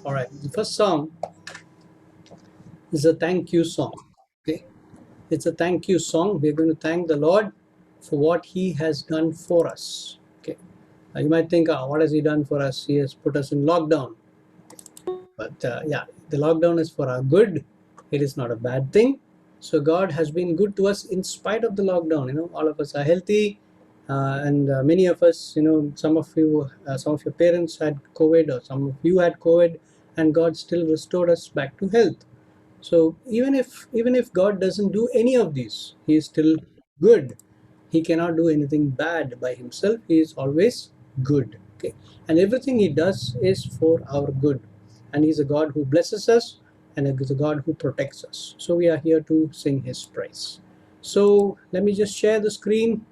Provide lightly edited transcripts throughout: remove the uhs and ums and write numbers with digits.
All right, the first song is a thank you song. Okay, it's a thank you song. We're going to thank the Lord for what He has done for us. Okay, you might think, what has He done for us? He has put us in lockdown. But yeah, the lockdown is for our good. It is not a bad thing. So God has been good to us in spite of the lockdown. All of us are healthy, and many of us, some of you, some of your parents had COVID, or some of you had COVID, and God still restored us back to health. So even if God doesn't do any of these, He is still good. He cannot do anything bad by Himself. He is always good. Okay, and everything He does is for our good. And He's a God who blesses us, and He's a God who protects us. So we are here to sing His praise. So let me just share the screen,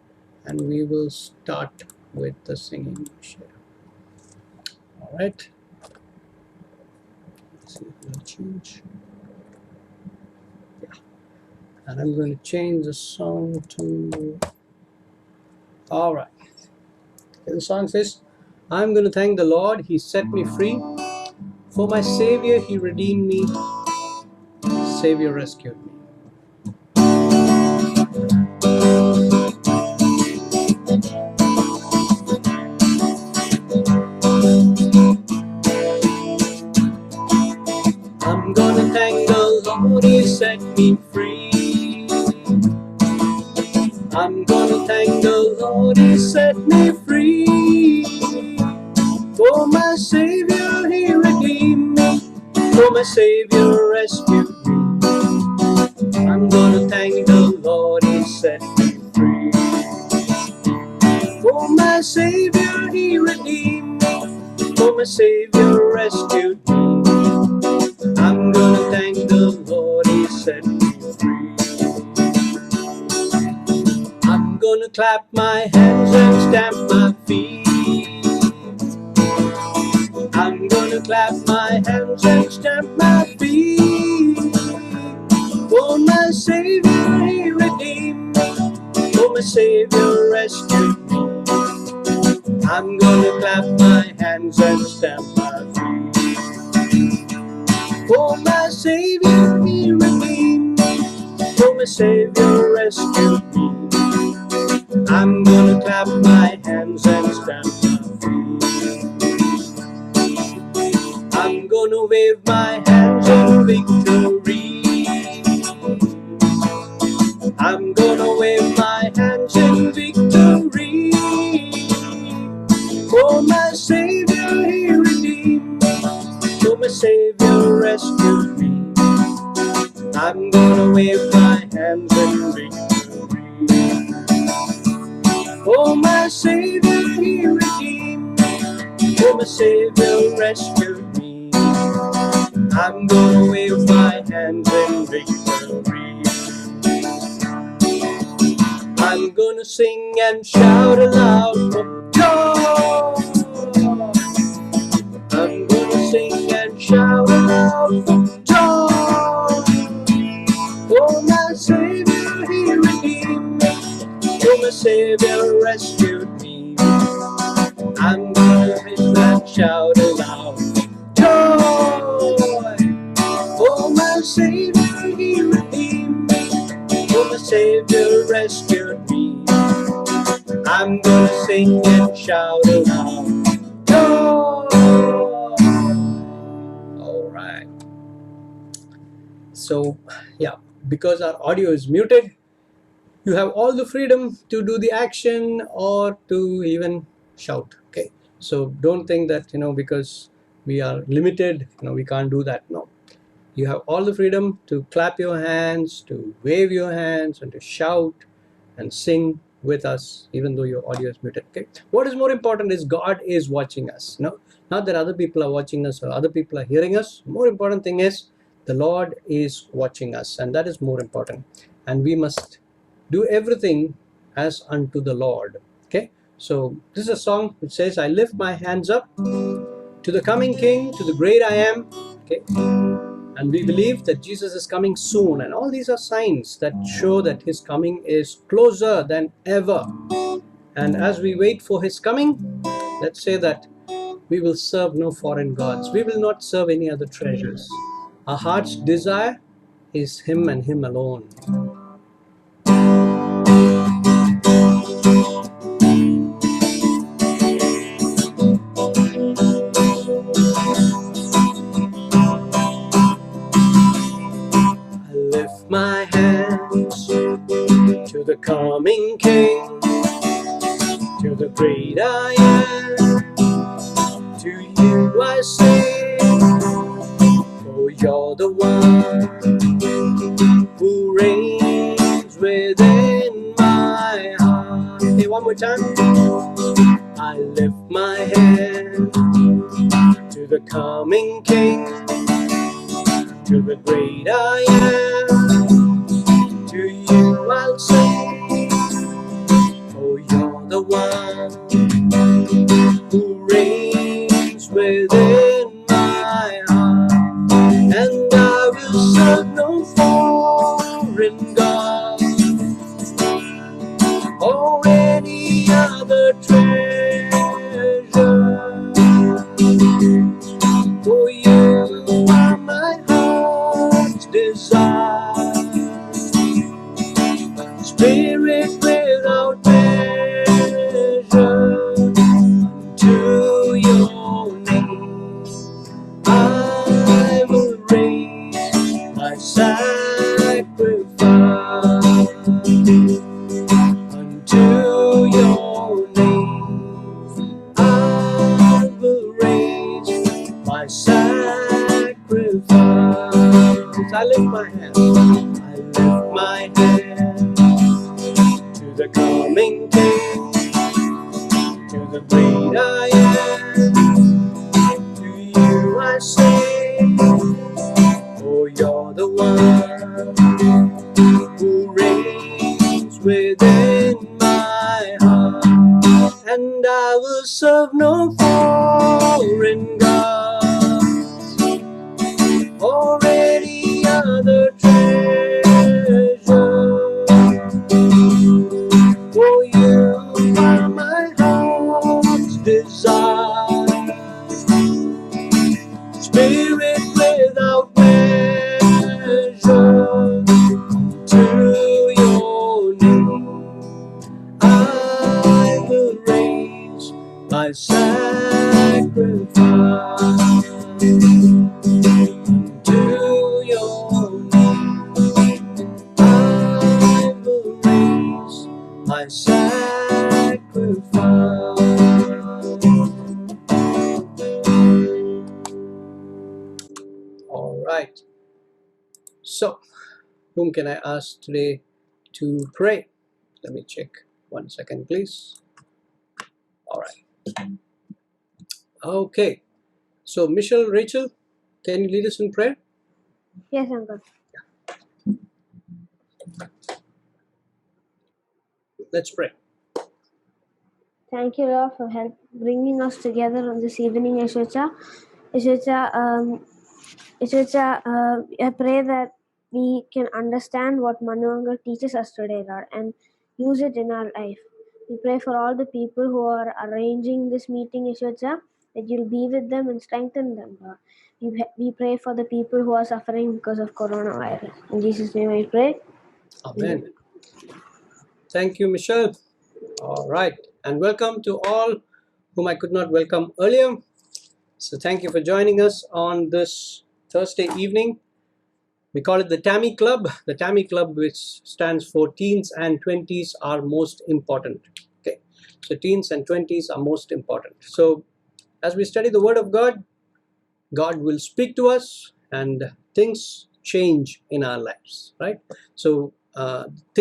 and we will start with the singing. Share. All right. Let's see if it will change. Yeah. And I'm going to change the song to. All right. The song says, I'm going to thank the Lord, He set me free. For my Savior, He redeemed me. Savior rescued me. I'm gonna thank the Lord, He set me free. I'm gonna thank the Lord, He set me free. For my Savior, He redeemed me. For my Savior rescued me. I'm gonna thank the Lord, He set me free. For my Savior, He redeemed me. For my Savior rescued me. I'm gonna thank the Lord, He set me free. I'm gonna clap my hands and stamp my feet. I'm gonna clap my hands and stamp my feet. For my Savior, He redeemed me. For my Savior rescued me. I'm gonna clap my hands and stamp my feet. For my Savior, He redeemed me. For my Savior rescued me. I'm gonna clap my hands and stamp my feet. I'm gonna wave my hands in victory. I'm gonna wave my hands in victory. For my Savior, He redeemed me. For my Savior rescued me. I'm gonna wave my hands in victory. For my Savior, He redeemed me. For my Savior rescued me. I'm gonna wave my hands in victory. I'm gonna sing and shout aloud for joy. I'm gonna sing and shout aloud for joy. For my Savior, He redeemed me. For my Savior rescued me. I'm gonna sing and shout aloud joy. For my Savior, He redeemed me. For my Savior rescued me. I'm gonna sing and shout aloud joy. All right. So yeah, because our audio is muted, you have all the freedom to do the action or to even shout. Okay, so don't think that because we are limited, we can't do that. No, you have all the freedom to clap your hands, to wave your hands, and to shout and sing with us, even though your audio is muted. Okay, what is more important is God is watching us. No, not that other people are watching us or other people are hearing us. More important thing is the Lord is watching us, and that is more important. And we must do everything as unto the Lord. Okay, so this is a song which says, I lift my hands up to the coming King, to the great I am. Okay, and we believe that Jesus is coming soon, and all these are signs that show that His coming is closer than ever. And as we wait for His coming, let's say that We will serve no foreign gods. We will not serve any other treasures. Our heart's desire is Him and Him alone. I lift my hands to the coming King, to the great I am. To you I sing, for you're the one who reigns within my heart. Okay, one more time. I lift my hand to the coming King, to the great I am. To you I'll sing, for you're the one who reigns within my heart. And I will serve no foreign God or any other treasure. For you are my heart's desire, Spirit without measure. To your name I will raise my sacrifice. Unto your name I will raise my sacrifice. I lift my hand. I lift my hand to the coming King, to the great I am. To you I sing, for you're the one who reigns within my heart. And I will serve no foreign gods or any other treasure. For you are my heart's desire, Spirit without measure. To your name I will raise my sacrifice. To your name I will raise my sacrifice. All right. So, whom can I ask today to pray? Let me check 1 second, please. All right. Okay. So, Michelle, Rachel, can you lead us in prayer? Yes, Uncle. Let's pray. Thank you, Lord, for bringing us together on this evening, Yeshua. I pray that we can understand what Manu Uncle teaches us today, Lord, and use it in our life. We pray for all the people who are arranging this meeting, Yeshua, that you'll be with them and strengthen them, Lord. We pray for the people who are suffering because of coronavirus. In Jesus' name I pray. Amen. Thank you, Michelle. All right. And welcome to all whom I could not welcome earlier. So thank you for joining us on this Thursday evening. We call it the TAMI Club. The TAMI Club, which stands for Teens and 20s are most important. Okay. So teens and 20s are most important. So as we study the Word of God, God will speak to us and things change in our lives, right? So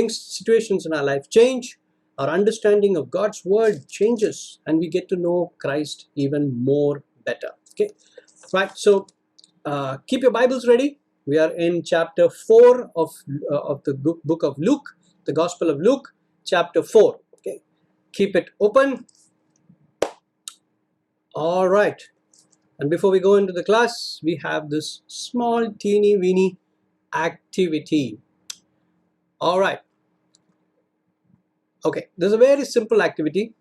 situations in our life change, our understanding of God's Word changes, and we get to know Christ even more better. Okay, right? So keep your Bibles ready. We are in chapter 4 of the book of Luke, the Gospel of Luke, chapter 4. Okay, keep it open. All right. And before we go into the class, we have this small teeny weeny activity. All right. Okay, there's a very simple activity.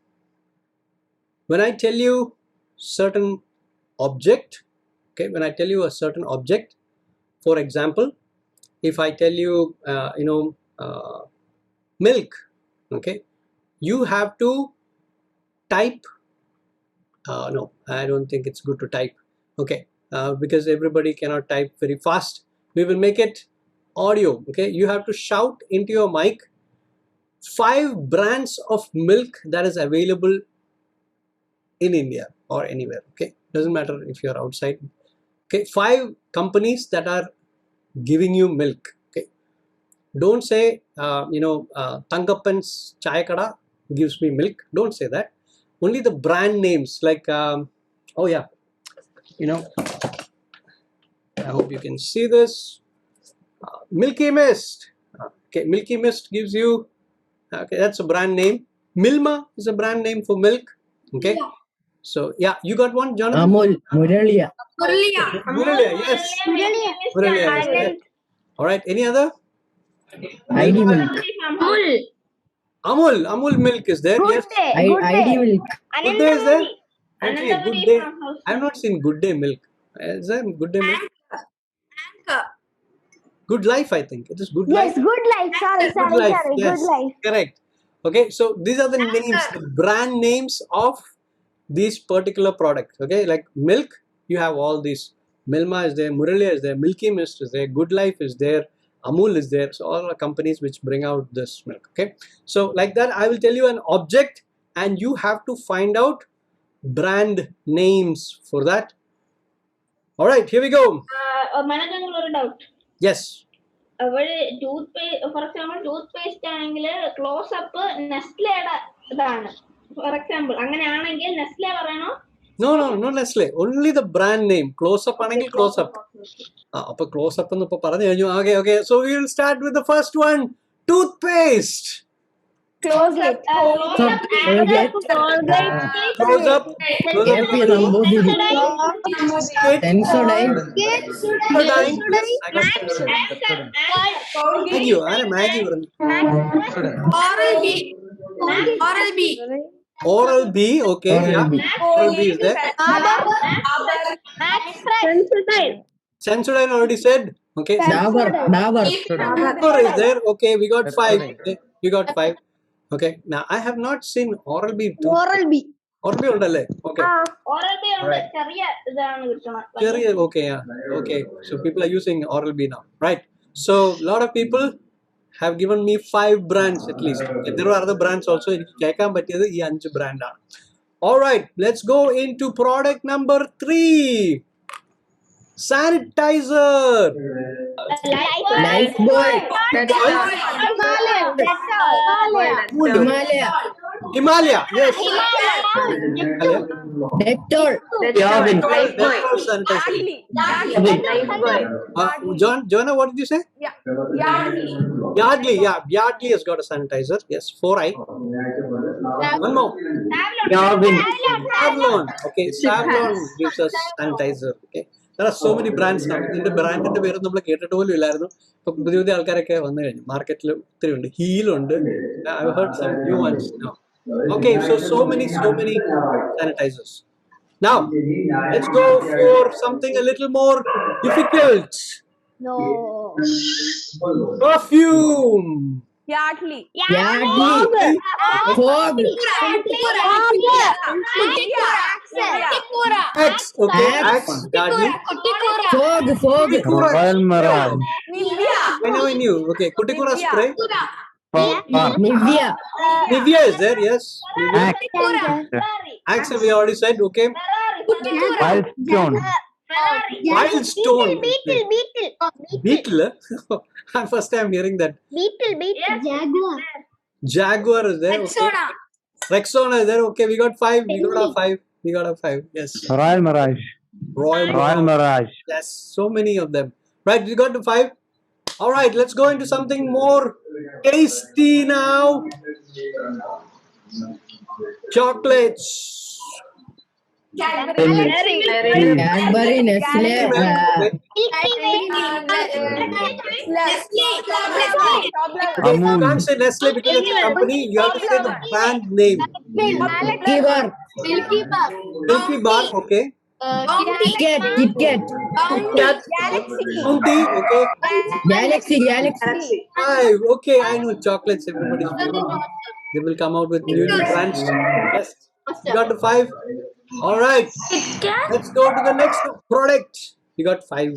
When I tell you certain object. Okay, when I tell you a certain object, for example, if I tell you, milk, okay, you have to type. No, I don't think it's good to type. Okay, because everybody cannot type very fast. We will make it audio. Okay, you have to shout into your mic 5 brands of milk that is available in India or anywhere. Okay, doesn't matter if you're outside. Okay, 5 companies that are giving you milk. Okay, don't say Tangappan's Chai Kada gives me milk. Don't say that. Only the brand names like oh yeah, I hope you can see this. Milky Mist. Okay, Milky Mist gives you. Okay, that's a brand name. Milma is a brand name for milk. Okay. So yeah, you got one, Jonathan. Amul, Muraliya. Muralia, yes. Muralia is there. All right. Any other? ID milk. Amul milk is there. Yes. ID milk. Good Day is there. Okay, Good Day. I have not seen Good Day milk. Is there Good Day milk? Good Life, I think. It is Good Life. Yes, good life. Sorry, Good Life. Yes, good life. correct. Okay, so these are the names, the brand names of these particular products. Okay, like milk, you have all these. Milma is there, Muralia is there, Milky Mist is there, Good Life is there, Amul is there. So all are companies which bring out this milk. Okay, so like that, I will tell you an object, and you have to find out brand names for that. All right, here we go. Doubt. Yes. Toothpaste, for example, toothpaste ആണെങ്കിൽ close up നെസ്ലയുടെ ഇതാണ്. For example, അങ്ങനെയാണെങ്കിൽ Nestle പറയണോ? No, Nestle. Only the brand name. Close up ആണെങ്കിൽ close up. അപ്പോൾ close up എന്ന് ഇപ്പോൾ പറഞ്ഞു കഴിഞ്ഞു. Okay. So we will start with the first one. Toothpaste. Close it. Close up. Happy Namboothiri. Sensodyne. Maggie. ആരാ Maggie പറഞ്ഞു? Oral B. Okay. Yeah. Oral B is there. Sensodyne already said. Okay. Dabur. Dabur is there. Okay. We got 5. Okay. You got 5. Okay. Now I have not seen Oral B. Oral B ഉണ്ടല്ലേ? Okay. Oral B ഉണ്ട്. ചെറിയ ഇതാണ് കിട്ടണം. Cherry, okay, yeah. Okay. So people are using Oral B now. Right. So a lot of people have given me 5 brands at least. Okay, there are other brands also. എനിക്ക് കേൾക്കാൻ പറ്റിയത് ഈ 5 ബ്രാൻഡാണ്. All right. Let's go into product number 3. Sanitizer. Lifebuoy. Himalaya. Yes. Dettol. Dettol sanitizer. Joanna, what did you say? Yardley. Yeah, Yardley has got a sanitizer. Yes, 4i. One more. Savlon. Okay, Savlon gives us sanitizer. Okay. There are so many brands now. ഇതിന്റെ ബ്രാൻഡിന്റെ പേര് നമ്മൾ കേട്ടിട്ട് പോലും ഇല്ലായിരുന്നു. ഇപ്പൊ പുതിയ ആൾക്കാരൊക്കെ വന്നു കഴിഞ്ഞു. മാർക്കറ്റിൽ ഒത്തിരി ഉണ്ട്. ഹീൽ ഉണ്ട്. I heard some new ones now. Okay, so many sanitizers. Now, let's go for something a little more difficult. No. Perfume. Yardley. Fog. Axe. Okay, Axe. Yardley. Fog. Royal Mirage. I know I knew. Okay, Kutikura spray. Nivea is there, yes. Axe we already said. Okay. Wildstone. Wildstone. Beetle. I'm first time hearing that. Jaguar is there. Okay. Rexona is there. Okay, we got 5. We got our 5. Yes. Royal Mirage. Royal Mirage. Yes, so many of them. Right, we got to 5. All right, let's go into something more tasty now. Chocolates. Cadbury, Nestle. You can't say Nestle because it's a company. You have to say the brand name. Milky Bar. Milky Bar, okay. Kit Kat. Cat. Bounty. Okay. Galaxy. 5. Okay, I know chocolates. Everybody's favorite. They will come out with new brands. Yes. You got the 5. All right. Let's go to the next product. You got 5.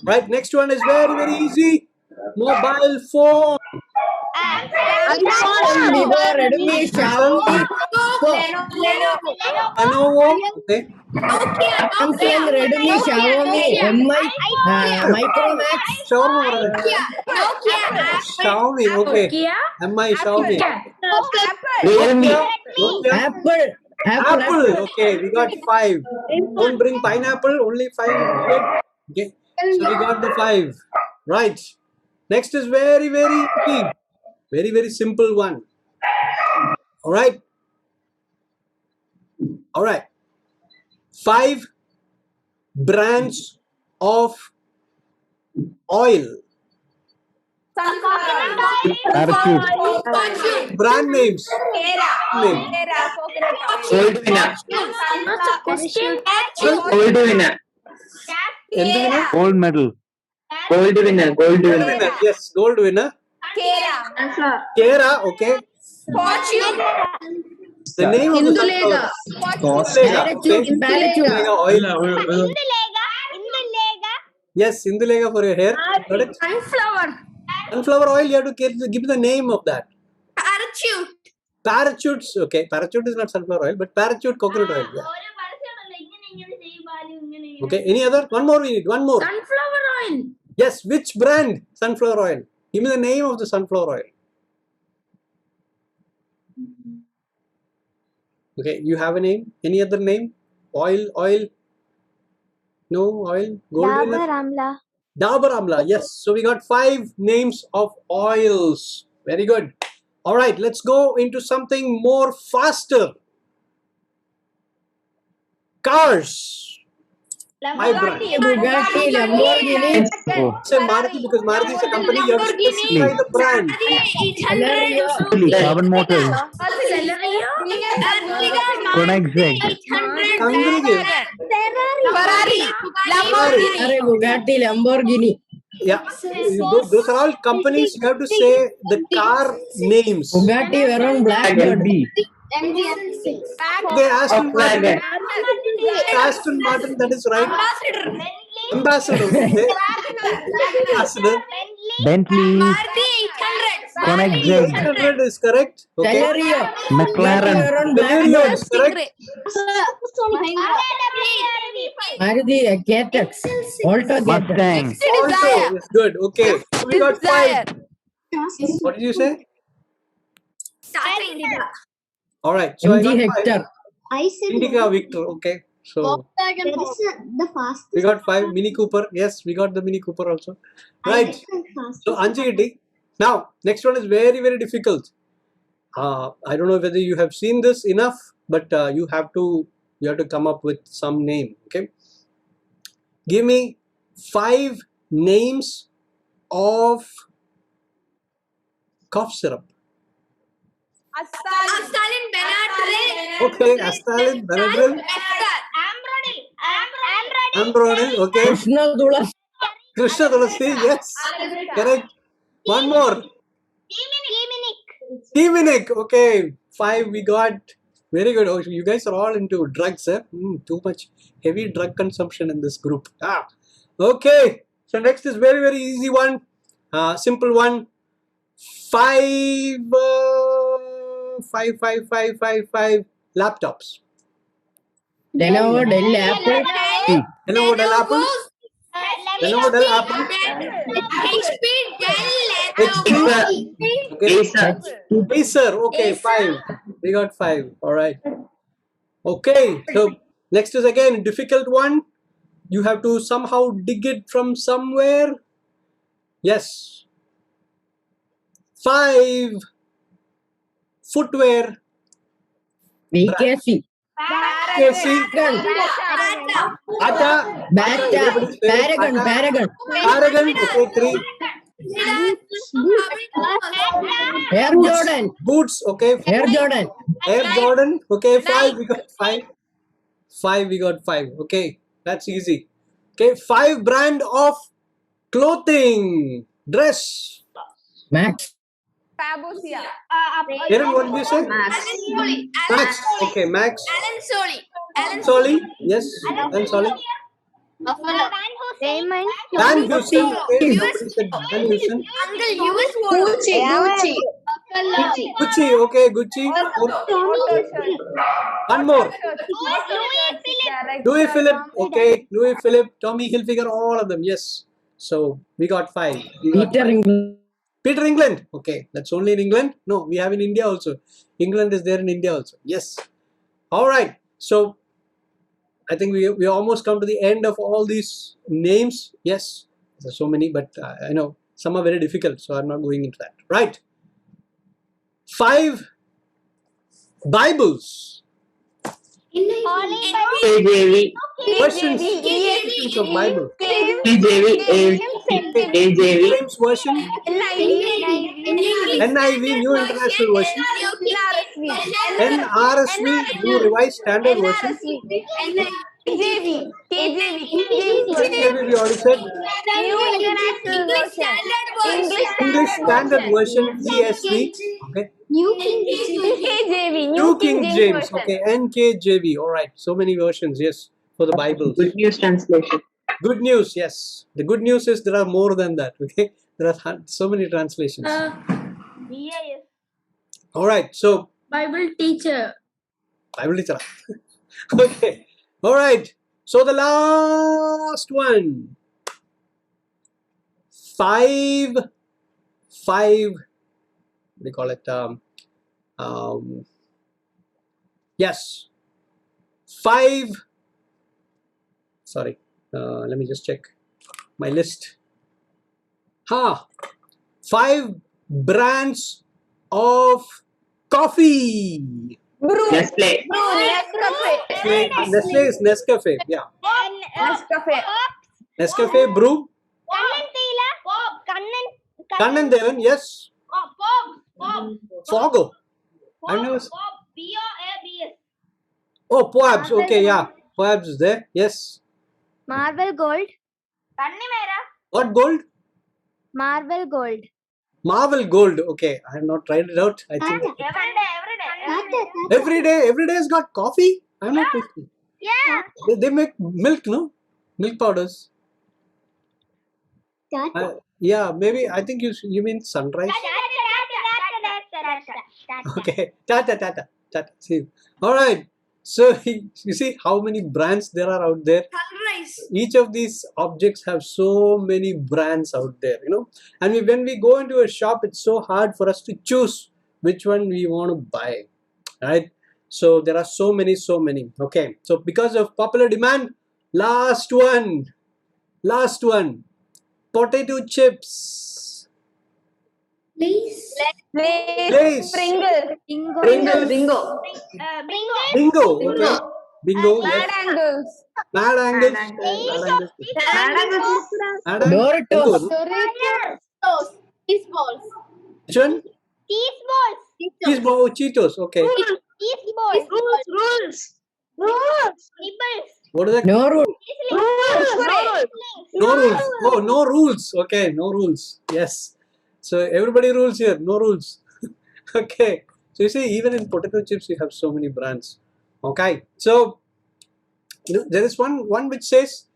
Right. Next one is very, very easy. Mobile phone. Vivo, Redmi, Xiaomi, Lenovo. Okay. Samsung, Redmi, Xiaomi, MI, Micromax, Xiaomi. Xiaomi. Okay. MI Xiaomi. Realme. Nokia. Apple. Apple. Okay, we got 5. Don't bring pineapple. Only 5. Okay. So we got the 5. Right. Next is very, very easy. Very, very simple one. All right. All right. 5 brands of oil. Parachute. Brand names. Name. Gold winner. Endu Gold medal. Gold winner. Gold winner. winner. Yes, gold winner. Kera. Okay. The name of the sunflower. Indulega. Okay. Indulega oil. Yes, Indulega for your hair. Got it? Sunflower oil. You have to give the name of that. Parachutes. Okay. Parachute is not sunflower oil, but parachute coconut oil. Yeah. Okay. Any other? One more. We need one more. Sunflower oil. Yes. Which brand? Sunflower oil. Give me the name of the sunflower oil. Okay. You have a name? Any other name? Oil. No oil. Gold winner. Dabur Amla. Dabur Amla. Yes. So we got 5 names of oils. Very good. All right. Let's go into something more faster. Cars. My brand. Bugatti, Lamborghini, Oh. Say Maruti because Maruti is a company. You have to specify the brand. Celerio, Carbon motors. Koenigsegg. Congregate. Ferrari. Bugatti, Lamborghini, Yeah. Those are all companies. You have to say the car names. Bugatti, Veyron, Blackbird, MG. Okay, Aston Martin. Aston Martin, that is right. Ambassador. Okay. Ambassador. Bentley. Koenigsegg. 800 is correct. Okay. Celerio, McLaren. Veyron, Celerio Blackbird, is correct. Maruti, Catex, Alto Catex, Mustang. Also is good. Okay. So we got 5. What did you say? All right. So I MG got 5. Hector, Indica Victor. Okay. So the fastest. we got 5. Mini Cooper. Yes, we got the Mini Cooper also. Right. So Anjigiti. Now, next one is very, very difficult. I don't know whether you have seen this enough, but you have to come up with some name. Okay. Give me 5 names of cough syrup. Okay, Astalin, Benadryl, Ambrodil. Okay, Krishna Tulas, Krishna Tulasi. Yes, correct. One more. Timinic. Okay, 5 we got. Very good. Oh, you guys are all into drugs, eh? Too much heavy drug consumption in this group. Okay. So next is very, very easy one. Simple one. 5 laptops. Lenovo, Dell, Apple, Lenovo, Dell, Apple. Lenovo, Dell, Apple. HP. Okay. Acer. Okay, 5. We got 5. All right. Okay. So next is again difficult one. You have to somehow dig it from somewhere. Yes. 5 footwear. BKC, KC. Bata. Bata, Paragon, Paragon. Okay, 3. Air Jordan, Boots. Okay. Air Jordan, Air Jordan. Okay, 5. We got 5. 5. We got 5. Okay, that's easy. Okay, 5 brand of clothing, dress. Max. Kiran, what did you say? Max. Okay, Max. Solly. Yes. And Solly. Raymond. Van Heusen. Okay, somebody said Van Heusen. Gucci. Okay, Gucci. One more. Louis Philip. Okay, Louis Philip. Tommy Hilfiger. All of them. Yes. So we got 5. We got Peter 5. England. Peter England. Okay, that's only in England. No, we have in India also. England is there in India also. Yes. All right. So I think we almost come to the end of all these names. Yes, there's so many, but I know some are very difficult, so I'm not going into that. Right. 5 Bibles. KJV, Versions of Bible. KJV, KJV, James version. NIV, New International Version. NRSV, New Revised Standard Version. KJV, we already said. English Standard Version, ESV. Okay. New King James. Okay. NKJV. All right. So many versions. Yes. For the Bibles. Good News Translation. Good news. Yes. The good news is there are more than that. Okay. There are so many translations. All right. So Bible teacher. Bible teacher. Okay. All right. So the last one. 5. What do you call it? Yes. 5. Sorry. Let me just check my list. 5 brands of coffee. Nestle, Nestle is Nescafe. Yeah. Nescafe, Brew. Kannan Devan. Yes. Fogo. I never. Oh, Poabs. Okay, yeah. Poabs is there. Yes. Marvel Gold. What gold? Marvel Gold. Marvel Gold. Okay, I have not tried it out. I think every day has got coffee. I'm not tasting. Yeah. They make milk, no? Milk powders. Yeah, maybe. I think you mean Sunrise. Okay. Tata. See. All right. So you see how many brands there are out there. Each of these objects have so many brands out there, you know. And when we go into a shop, it's so hard for us to choose which one we want to buy, right? So there are so many. Okay. So because of popular demand, last one. Potato chips. Lays. Lays. Pringles. Bingo, Bingo. Okay. Bingo. Yes. Mad Angles. Doritos. Which one? Cheese ball. Cheetos. Okay. What is that? No rule. No rules. Oh, no rules. Okay, no rules. Yes. So everybody rules here. No rules. Okay. So you see, even in potato chips, you have so many brands. Okay. So you know there is one which says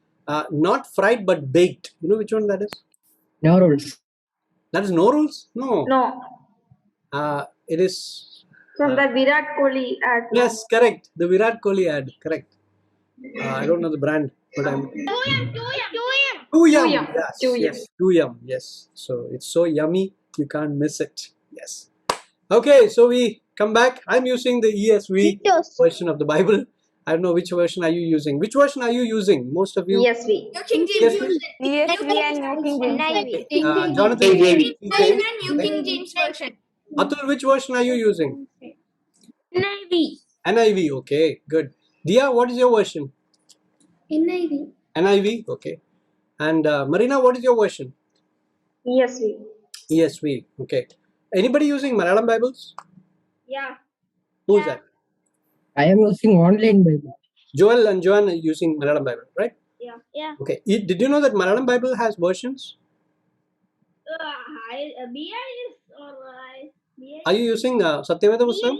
not fried but baked. You know which one that is? No rules. That is no rules. No. It is. From the Virat Kohli ad. Yes, correct. The Virat Kohli ad. Correct. I don't know the brand, but I'm. Tuyam. Yes. Tuyam. Yes. So it's so yummy, you can't miss it. Yes. Okay, so we come back. I'm using the ESV version of the Bible. I don't know which version are you using. Which version are you using? Most of you. ESV. ESV. Jonathan. KJV. Okay. Atul, which version are you using? NIV. Okay, good. Dia, what is your version? NIV. Okay. And Marina, what is your version? ESV. ESV. Okay. Anybody using Malayalam Bibles? Yeah. Who's that? I am using online Bible. Joel and Joanne are using Malayalam Bible, right? Yeah. Okay. Did you know that Malayalam Bible has versions? BI is or BI. Are you using Satyaveda Pustakam?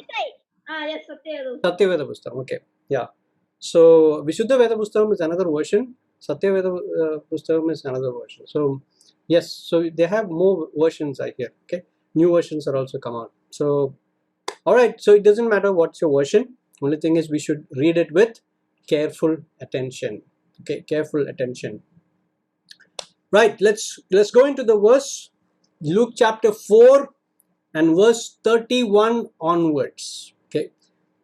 Yes, Satyaveda. Satyaveda Pustakam. Okay. Yeah. So Vishuddha Veda Pustakam is another version. Satyaveda Pustakam is another version. So yes, so they have more versions I hear. Okay. New versions are also come out. So all right. So it doesn't matter what's your version. Only thing is we should read it with careful attention. Okay, careful attention. Right. Let's go into the verse. Luke chapter 4 and verse 31 onwards. Okay,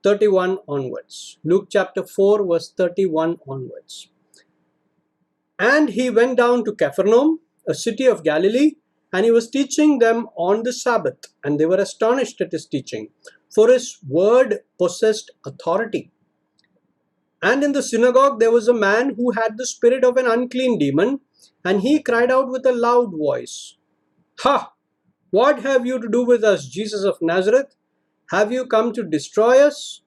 31 onwards. Luke chapter 4 verse 31 onwards. And he went down to Capernaum, a city of Galilee, and he was teaching them on the Sabbath, and they were astonished at his teaching, for his word possessed authority. And in the synagogue there was a man who had the spirit of an unclean demon, and he cried out with a loud voice, "Ha! What have you to do with us, Jesus of Nazareth? Have you come to destroy us?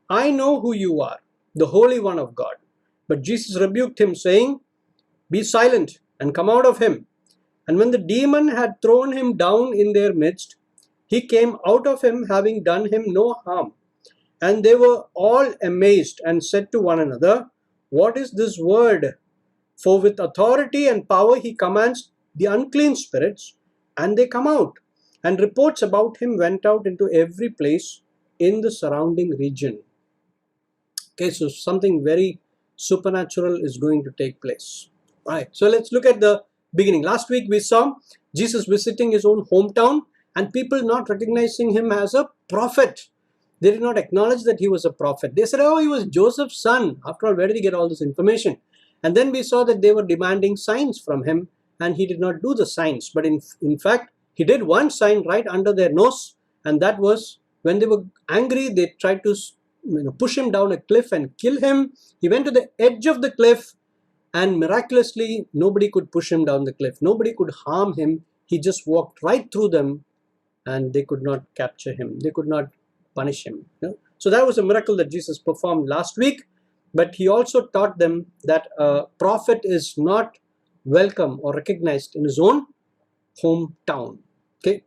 I know who you are, the Holy One of God." But Jesus rebuked him, saying, "Be silent and come out of him." And when the demon had thrown him down in their midst, he came out of him, having done him no harm. And they were all amazed and said to one another, "What is this word? For with authority and power he commands the unclean spirits, and they come out." And reports about him went out into every place in the surrounding region. Okay, so something very supernatural is going to take place. Right, so let's look at the beginning. Last week we saw Jesus visiting his own hometown and people not recognizing him as a prophet. They did not acknowledge that he was a prophet. They said, "Oh, he was Joseph's son. After all, where did he get all this information?" And then we saw that they were demanding signs from him, and he did not do the signs. But in fact, he did one sign right under their nose, and that was when they were angry, they tried to push him down a cliff and kill him. He went to the edge of the cliff, and miraculously, nobody could push him down the cliff. Nobody could harm him. He just walked right through them, and they could not capture him. They could not punish him. So that was a miracle that Jesus performed last week. But he also taught them that a prophet is not welcome or recognized in his own hometown. Okay,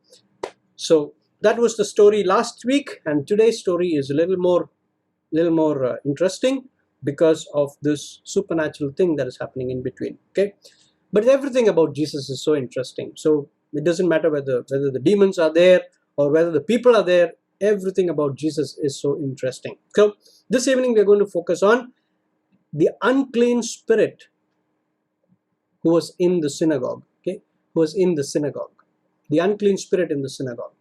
so that was the story last week, and today's story is a little more interesting because of this supernatural thing that is happening in between. Okay, but everything about Jesus is so interesting. So it doesn't matter whether the demons are there or whether the people are there. Everything about Jesus is so interesting. So this evening we're going to focus on the unclean spirit who was in the synagogue. Okay, who was in the synagogue. The unclean spirit in the synagogue.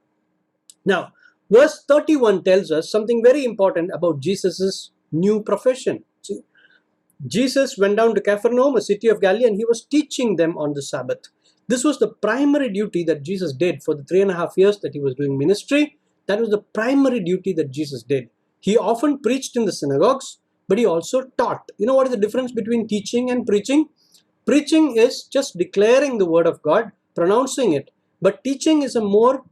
Now, verse 31 tells us something very important about Jesus's new profession. See, Jesus went down to Capernaum, a city of Galilee, and he was teaching them on the Sabbath. This was the primary duty that Jesus did for the 3.5 years that he was doing ministry. That was the primary duty that Jesus did. He often preached in the synagogues, but he also taught. You know what is the difference between teaching and preaching? Preaching is just declaring the word of God, pronouncing it. But teaching is a more,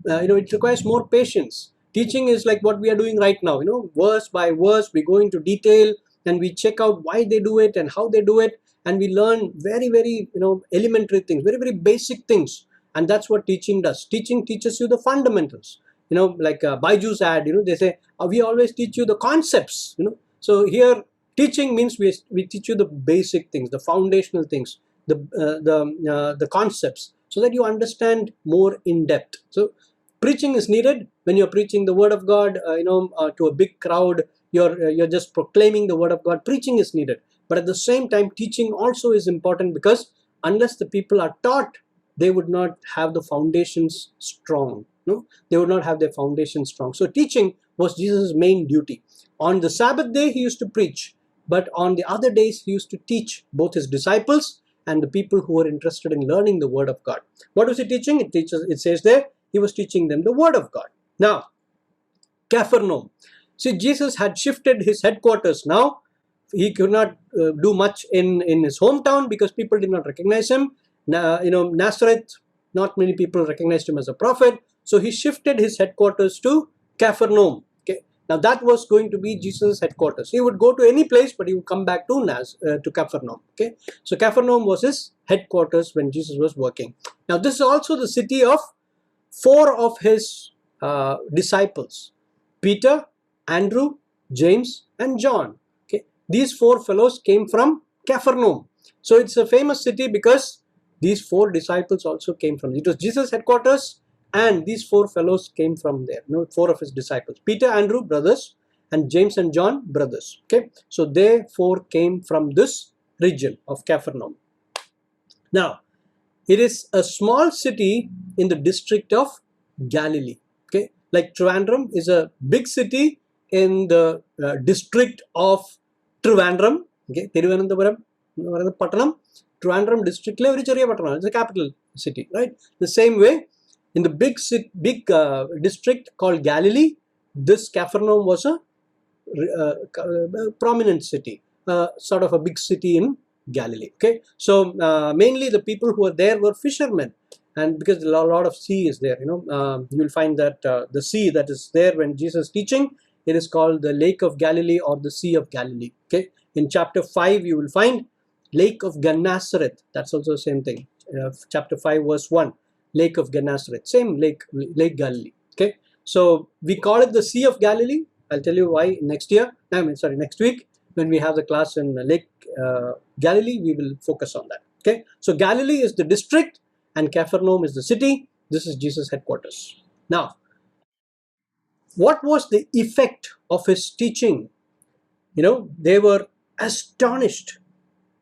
it requires more patience. Teaching is like what we are doing right now. Verse by verse, we go into detail and we check out why they do it and how they do it. And we learn very, very, elementary things, very, very basic things. And that's what teaching does. Teaching teaches you the fundamentals. Like Byju's ad, they say, we always teach you the concepts, So here, teaching means we teach you the basic things, the foundational things, the concepts, so that you understand more in depth. So preaching is needed when you're preaching the word of God, to a big crowd. You're just proclaiming the word of God. Preaching is needed, but at the same time, teaching also is important, because unless the people are taught, they would not have the foundations strong. They would not have their foundation strong. So teaching was Jesus' main duty. On the Sabbath day, he used to preach, but on the other days, he used to teach both his disciples and the people who were interested in learning the word of God. What was he teaching? It says there, he was teaching them the word of God. Now, Capernaum. See, Jesus had shifted his headquarters now. He could not do much in his hometown because people did not recognize him. Nazareth, not many people recognized him as a prophet. So he shifted his headquarters to Capernaum. Okay. Now that was going to be Jesus' headquarters. He would go to any place, but he would come back to Capernaum. Okay, so Capernaum was his headquarters when Jesus was working. Now this is also the city of 4 of his disciples: Peter, Andrew, James, and John. Okay, these 4 fellows came from Capernaum. So it's a famous city because these 4 disciples also came from. It was Jesus' headquarters, and these 4 fellows came from there. 4 of his disciples: Peter, Andrew, brothers, and James and John, brothers. Okay, so they 4 came from this region of Capernaum. Now, it is a small city in the district of Galilee. Okay, like Trivandrum is a big city in the district of Trivandrum. Okay, Thiruvananthapuram, Pattanam, Trivandrum district le oru cheriya pattanam. It's a capital city, right? The same way, in the big district called Galilee, this Capernaum was a prominent city, sort of a big city in Galilee. Okay, so mainly the people who were there were fishermen, and because a lot of sea is there, you will find that the sea that is there when Jesus is teaching, it is called the Lake of Galilee or the Sea of Galilee. Okay, in chapter 5 you will find Lake of Gennesareth. That's also the same thing. Chapter 5 verse 1, Lake of Gennesareth, same Lake Galilee. Okay, so we call it the Sea of Galilee. I'll tell you why next week when we have the class in Lake Galilee. We will focus on that. Okay, so Galilee is the district and Capernaum is the city. This is Jesus' headquarters. Now, what was the effect of his teaching? They were astonished.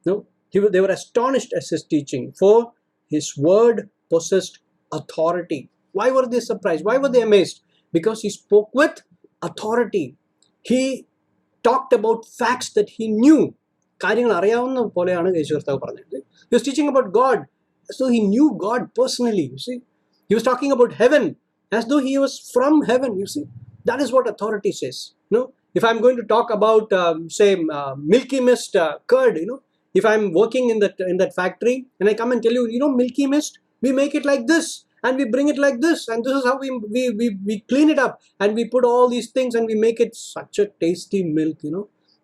They were astonished at his teaching, for his word possessed authority. Why were they surprised? Why were they amazed? Because he spoke with authority. He talked about facts that he knew. He was teaching about God, so he knew God personally. You see, he was talking about heaven as though he was from heaven. You see, that is what authority says. If I'm going to talk about, Milky Mist curd, if I'm working in that factory and I come and tell you, Milky Mist, we make it like this and we bring it like this, and this is how we clean it up and we put all these things and we make it such a tasty milk,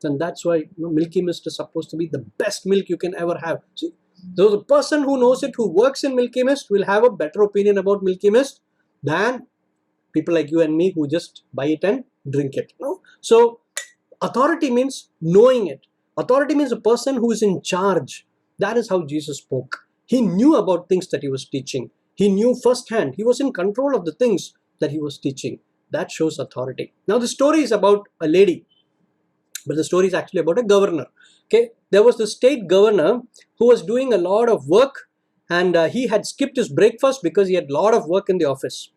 and that's why Milky Mist is supposed to be the best milk you can ever have. See, so the person who knows it, who works in Milky Mist, will have a better opinion about Milky Mist than people like you and me who just buy it and drink it. So authority means knowing it. Authority means a person who is in charge. That is how Jesus spoke. He knew about things that he was teaching. He knew firsthand. He was in control of the things that he was teaching. That shows authority. Now the story is about a lady, but the story is actually about a governor. Okay, there was the state governor who was doing a lot of work, and he had skipped his breakfast because he had a lot of work in the office.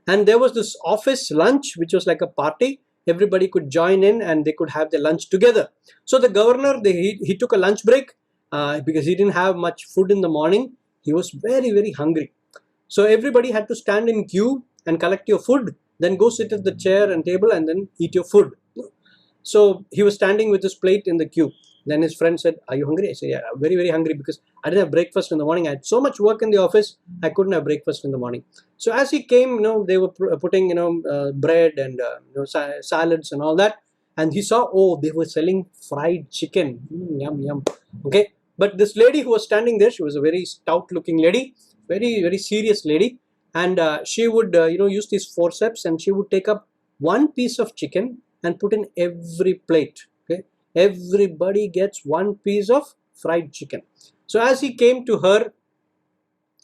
And there was this office lunch, which was like a party. Everybody could join in and they could have their lunch together. So the governor, he took a lunch break because he didn't have much food in the morning. He was very, very hungry. So everybody had to stand in queue and collect your food, then go sit at the chair and table and then eat your food. So he was standing with his plate in the queue. Then his friend said, "Are you hungry?" I said, "Yeah, I'm very, very hungry because I didn't have breakfast in the morning. I had so much work in the office, I couldn't have breakfast in the morning." So as he came, they were putting, bread and salads and all that. And he saw, they were selling fried chicken. Yum, yum. Okay. But this lady who was standing there, she was a very stout looking lady, very, very serious lady. And she would, use these forceps and she would take up one piece of chicken and put in every plate. Okay. Everybody gets one piece of fried chicken. So as he came to her,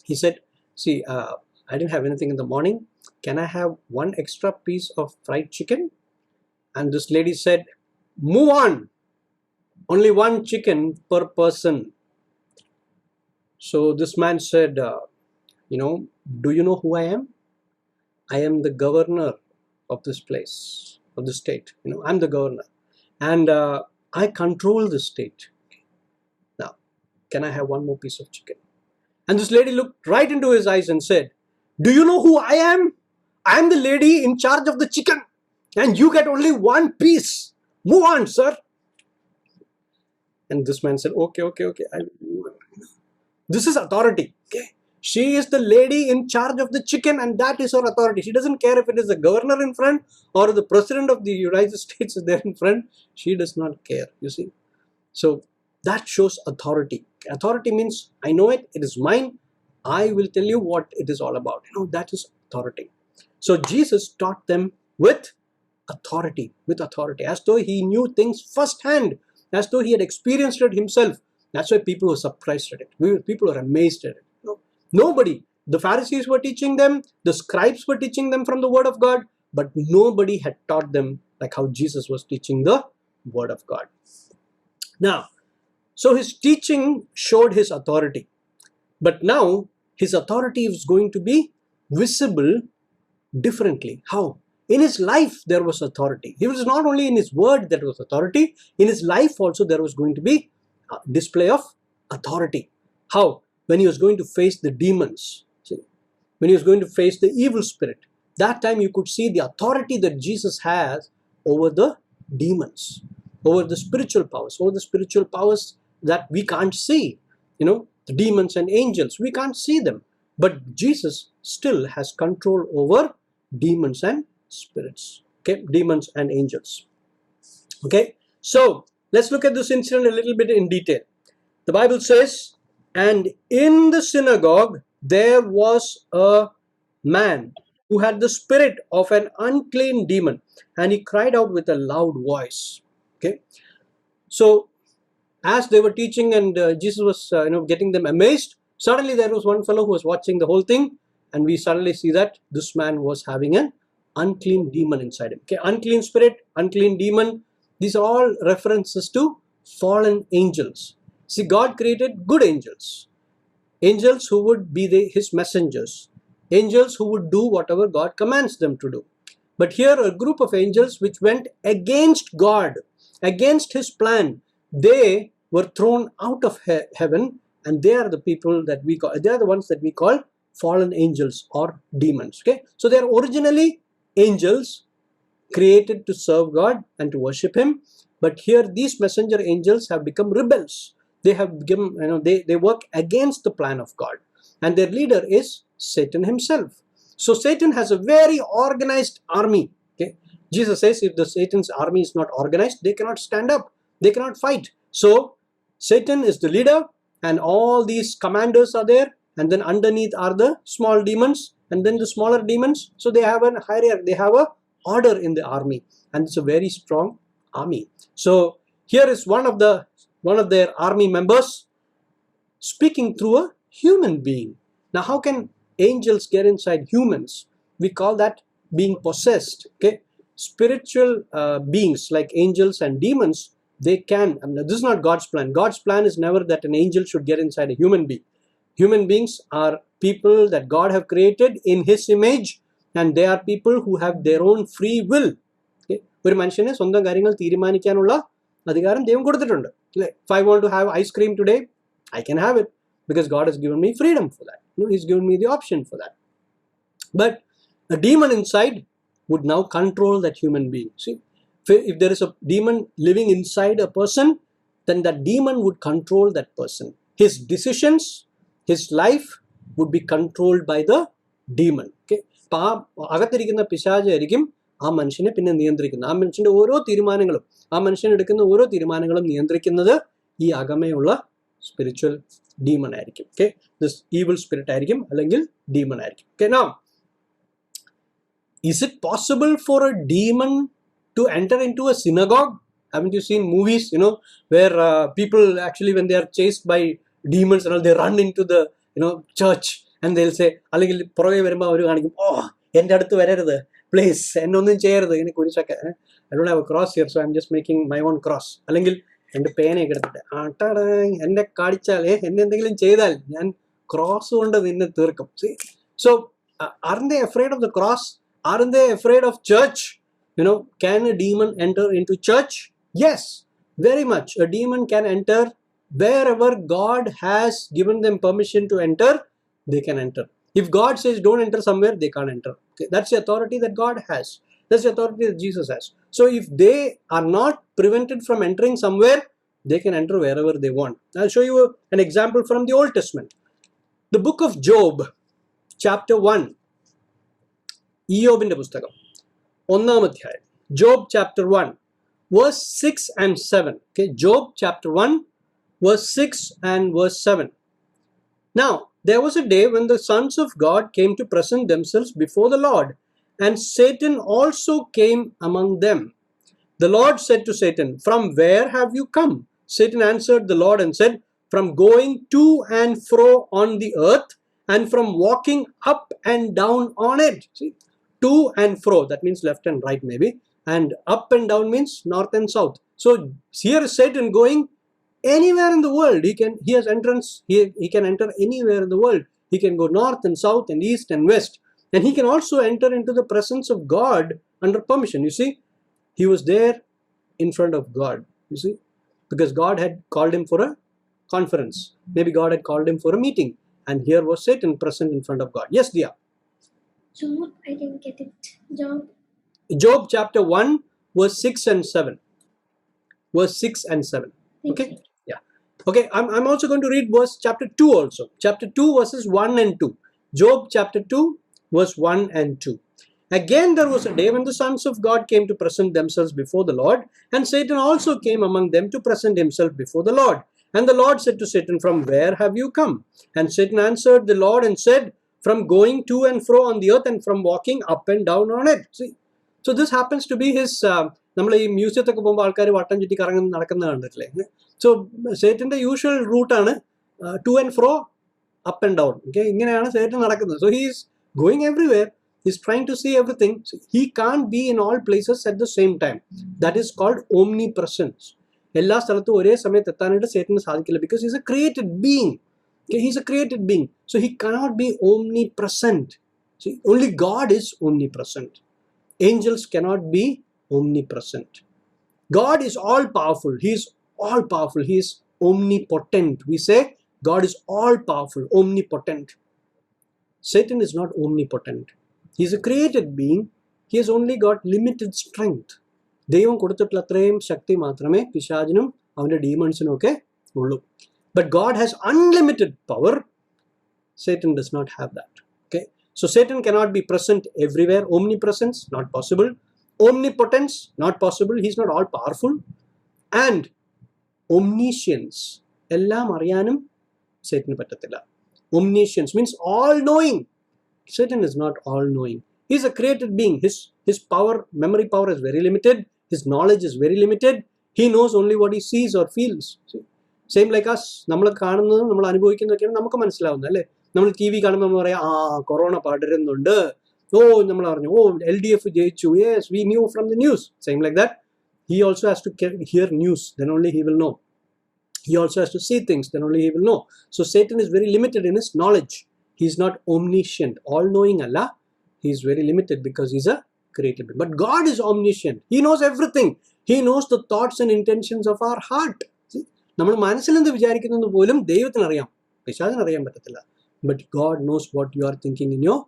he said, "See, I didn't have anything in the morning. Can I have one extra piece of fried chicken?" And this lady said, "Move on. Only one chicken per person." So this man said, "Do you know who I am? I am the governor of this place, of the state. I'm the governor. And I control the state. Now, can I have one more piece of chicken?" And this lady looked right into his eyes and said, "Do you know who I am? I am the lady in charge of the chicken. And you get only one piece. Move on, sir." And this man said, okay. This is authority. Okay. She is the lady in charge of the chicken, and that is her authority. She doesn't care if it is the governor in front or the president of the United States is there in front. She does not care, you see. So that shows authority. Authority means I know it, it is mine. I will tell you what it is all about. That is authority. So Jesus taught them with authority, as though he knew things firsthand, as though he had experienced it himself. That's why people were surprised at it. People were amazed at it. Nobody, the Pharisees were teaching them, the scribes were teaching them from the word of God, but nobody had taught them like how Jesus was teaching the word of God. Now, so his teaching showed his authority, but now his authority is going to be visible differently. How? In his life there was authority. It was not only in his word that was authority, in his life also there was going to be a display of authority. How? When he was going to face the demons, when he was going to face the evil spirit, that time you could see the authority that Jesus has over the demons, over the spiritual powers that we can't see. The demons and angels, we can't see them, but Jesus still has control over demons and spirits, okay, demons and angels. Okay, so let's look at this incident a little bit in detail. The Bible says, and in the synagogue there was a man who had the spirit of an unclean demon, and he cried out with a loud voice. Okay, so as they were teaching and Jesus was getting them amazed, suddenly there was one fellow who was watching the whole thing, and we suddenly see that this man was having an unclean demon inside him. Okay, unclean spirit, unclean demon, these are all references to fallen angels. See, God created good angels, angels who would be his messengers, angels who would do whatever God commands them to do. But here a group of angels which went against God, against his plan, they were thrown out of heaven, and they are the people that we call, they are the ones that we call fallen angels or demons. Okay, so they are originally angels created to serve God and to worship him, but here these messenger angels have become rebels. They have become, they work against the plan of God, and their leader is Satan himself. So Satan has a very organized army. Okay, Jesus says if the Satan's army is not organized, they cannot stand up, they cannot fight. So Satan is the leader, and all these commanders are there, and then underneath are the small demons, and then the smaller demons. So they have a hierarchy, they have a order in the army, and it's a very strong army. So here is one of their army members speaking through a human being. Now, how can angels get inside humans? We call that being possessed. Okay, spiritual beings like angels and demons, they can. This is not God's plan. God's plan is never that an angel should get inside a human being. Human beings are people that God have created in his image, and they are people who have their own free will. ഒരു മനുഷ്യനെ സ്വന്തം കാര്യങ്ങൾ തീരുമാനിക്കാനുള്ള അധികാരം ദൈവം കൊടുത്തിട്ടുണ്ട്. If I want to have ice cream today, I can have it because God has given me freedom for that. He's given me the option for that. But a demon inside would now control that human being. See, if there is a demon living inside a person, then that demon would control that person. His decisions, his life would be controlled by the demon. Okay, അകത്തിരിക്കുന്ന പിശാചായിരിക്കും ആ മനുഷ്യനെ പിന്നെ നിയന്ത്രിക്കുന്നത്. ആ മനുഷ്യന്റെ ഓരോ തീരുമാനങ്ങളും, ആ മനുഷ്യൻ എടുക്കുന്ന ഓരോ തീരുമാനങ്ങളും നിയന്ത്രിക്കുന്നത് ഈ അകമയുള്ള സ്പിരിച്വൽ ഡീമൺ ആയിരിക്കും. ഓക്കെ, ദിസ് ഈവിൾ സ്പിരിറ്റ് ആയിരിക്കും, അല്ലെങ്കിൽ ഡീമൺ ആയിരിക്കും. Okay, now is it possible for a demon to enter into a synagogue? Haven't you seen movies, where people actually, when they are chased by demons and all, they run into the church and they'll say, അല്ലെങ്കിൽ പുറകെ വരുമ്പോൾ അവർ കാണിക്കും, ഓ എൻ്റെ അടുത്ത് വരരുത്, please എന്നൊന്നും ചെയ്യരുത്, ഇങ്ങനെ കുരിശൊക്കെ. I don't have a cross here, so I'm just making my own cross. അല്ലെങ്കിൽ എൻ്റെ പേനയൊക്കെ എടുത്തിട്ട് ആട്ടാടാ എന്നെ കാണിച്ചാൽ, എന്നെ എന്തെങ്കിലും ചെയ്താൽ ഞാൻ ക്രോസ് കൊണ്ട് നിന്നെ തീർക്കും. So aren't they afraid of the cross? Aren't they afraid of church? Can a demon enter into church? Yes, very much. A demon can enter wherever God has given them permission to enter. They can enter. If God says don't enter somewhere, they can't enter. Okay, that's the authority that God has. That's the authority that Jesus has. So if they are not prevented from entering somewhere, they can enter wherever they want. I'll show you an example from the Old Testament. The book of Job, chapter 1. ഇയ്യോബിന്റെ പുസ്തകം 1-ാം അധ്യായം. Job chapter 1, verse 6 and 7. Okay, Job chapter 1, verse 6 and verse 7. Now, there was a day when the sons of God came to present themselves before the Lord, and Satan also came among them. The Lord said to Satan, "From where have you come?" Satan answered the Lord and said, "From going to and fro on the earth, and from walking up and down on it." See, to and fro, that means left and right maybe, and up and down means north and south. So here is Satan going anywhere in the world. He has entrance, he can enter anywhere in the world. He can go north and south and east and west, and he can also enter into the presence of God under permission. You see, he was there in front of God, you see, because God had called him for a conference. Maybe God had called him for a meeting, and here was Satan present in front of God. Yes, Dia. Job, I didn't get it. Job chapter 1, verse 6 and 7. Verse 6 and 7. Okay? Yeah. Okay, I'm also going to read verse chapter 2 also. Chapter 2, verses 1 and 2. Job chapter 2, verse 1 and 2. Again there was a day when the sons of God came to present themselves before the Lord, and Satan also came among them to present himself before the Lord. And the Lord said to Satan, "From where have you come?" And Satan answered the Lord and said, "From going to and fro on the earth, and from walking up and down on it." See, so this happens to be his. നമ്മൾ ഈ മ്യൂസിയത്തൊക്കെ പോകുമ്പോൾ ആൾക്കാർ വട്ടം ചുറ്റി കറങ്ങി നടക്കുന്നത് കണ്ടിട്ടില്ലേ? So സേറ്റന്റെ usual റൂട്ടാണ് two and fro, up and down. Okay, ഇങ്ങനെയാണ് സേറ്റൻ നടക്കുന്നത്. So he is going everywhere. He's trying to see everything. So he can't be in all places at the same time. That is called omnipresence. എല്ലാ സ്ഥലത്തും ഒരേ സമയത്ത് എത്താനായിട്ട് സേറ്റന് സാധിക്കില്ല, because he's a created being. Okay, he's a created being. So he cannot be omnipresent. See, only God is omnipresent. Angels cannot be omnipresent. God is all powerful. He is all powerful. He is omnipotent. We say God is all powerful, omnipotent. Satan is not omnipotent. He is a created being. He has only got limited strength. ദൈവം കൊടുത്തിട്ടുള്ള അത്രയും ശക്തി മാത്രമേ പിശാചിനും അവന്റെ ഡീമൺസിനും ഒക്കെ ഉള്ളൂ. But God has unlimited power. Satan does not have that. Okay, so Satan cannot be present everywhere. Omnipresence, not possible. Omnipotence, not possible. He is not all powerful. And omniscience, എല്ലാം അറിയാനും Satan പറ്റത്തില്ല. Omniscience means all knowing. Satan is not all knowing. He is a created being. His power, memory power is very limited. His knowledge is very limited. He knows only what he sees or feels. Same like us, നമ്മൾ കാണുന്നതും നമ്മൾ അനുഭവിക്കുന്നതൊക്കെയാണ് നമുക്ക് മനസ്സിലാവുന്നത് അല്ലേ? നമ്മൾ TV കാണുമ്പോൾ നമ്മൾ പറയാം, കൊറോണ പടരുന്നുണ്ട്, നമ്മൾ പറഞ്ഞു, LDF ജയിച്ചു, yes, we knew from the news. Same like that. He also has to hear news, then only he will know. He also has to see things, then only he will know. So Satan is very limited in his knowledge. He is not omniscient, all-knowing Allah. He is very limited because he is a created being. But God is omniscient. He knows everything. He knows the thoughts and intentions of our heart. നമ്മൾ മനസ്സിൽ എന്ത് വിചാരിക്കുന്നത് പോലും ദൈവത്തിന് അറിയാം, പിശാചിന് അറിയാൻ പറ്റത്തില്ല. But God knows what you are thinking in your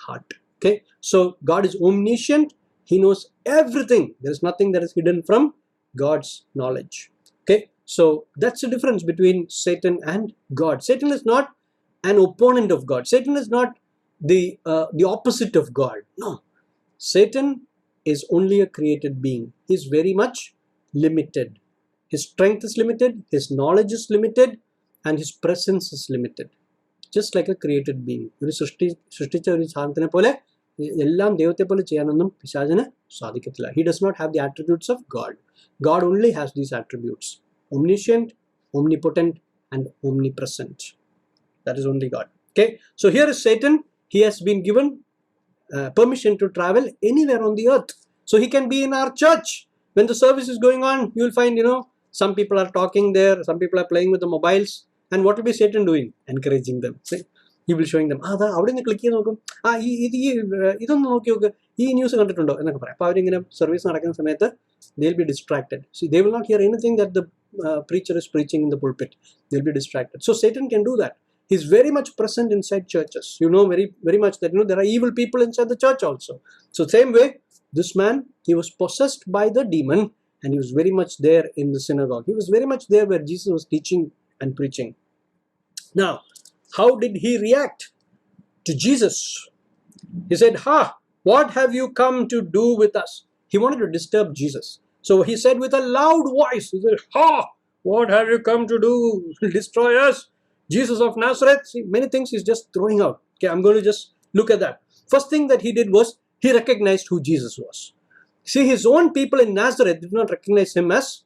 heart. Okay, so God is omniscient. He knows everything. There is nothing that is hidden from God's knowledge. Okay, so that's the difference between Satan and God. Satan is not an opponent of God. Satan is not the opposite of God. No, Satan is only a created being. He is very much limited. His strength is limited, his knowledge is limited, and his presence is limited. Just like a created being. ഒരു സൃഷ്ടിച്ച ഒരു സാധനത്തിനെ പോലെ എല്ലാം ദൈവത്തെ പോലെ ചെയ്യാനൊന്നും പിശാചിന് സാധിക്കത്തില്ല. He does not have the attributes of God. God only has these attributes: omniscient, omnipotent, and omnipresent. That is only God. Okay, so here is Satan. He has been given permission to travel anywhere on the earth. So he can be in our church. When the service is going on, you will find, some people are talking there, some people are playing with the mobiles. And what will be Satan doing? Encouraging them. See? He will showing them, അവിടെ നിന്ന് click ചെയ്ത് നോക്കും, ഇതൊന്ന് നോക്കി നോക്ക്, ഈ news കണ്ടിട്ടുണ്ടോ എന്നൊക്കെ പറയാം. അപ്പോൾ അവരിങ്ങനെ സർവീസ് നടക്കുന്ന സമയത്ത് they will be distracted. See, they will not hear anything that the preacher is preaching in the pulpit. They will be distracted. So Satan can do that. He is very much present inside churches. You know very, very much that there are evil people inside the church also. So same way, this man, he was possessed by the demon, and he was very much there in the synagogue. He was very much there where Jesus was teaching and preaching. Now, how did he react to Jesus? He said, "Ha, what have you come to do with us?" He wanted to disturb Jesus. So he said with a loud voice, he said, "Ha, what have you come to do? Destroy us, Jesus of Nazareth." See, many things he's just throwing out. Okay, I'm going to just look at that. First thing that he did was he recognized who Jesus was. See, his own people in Nazareth did not recognize him as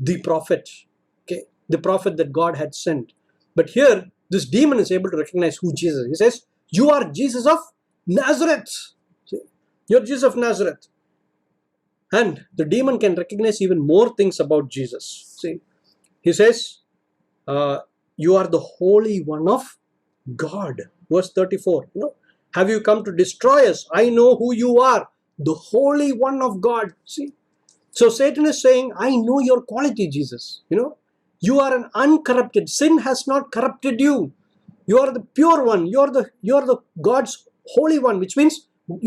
the prophet, okay, the prophet that God had sent. But here, this demon is able to recognize who Jesus is. He says, "You are Jesus of Nazareth." See, you're Jesus of Nazareth. And the demon can recognize even more things about Jesus. See, he says, "You are the Holy One of God." Verse 34, "Have you come to destroy us? I know who you are, the Holy One of God." See, so Satan is saying, "I know your quality, Jesus. You are an uncorrupted. Sin has not corrupted you. You are the pure one. You are the God's Holy One, which means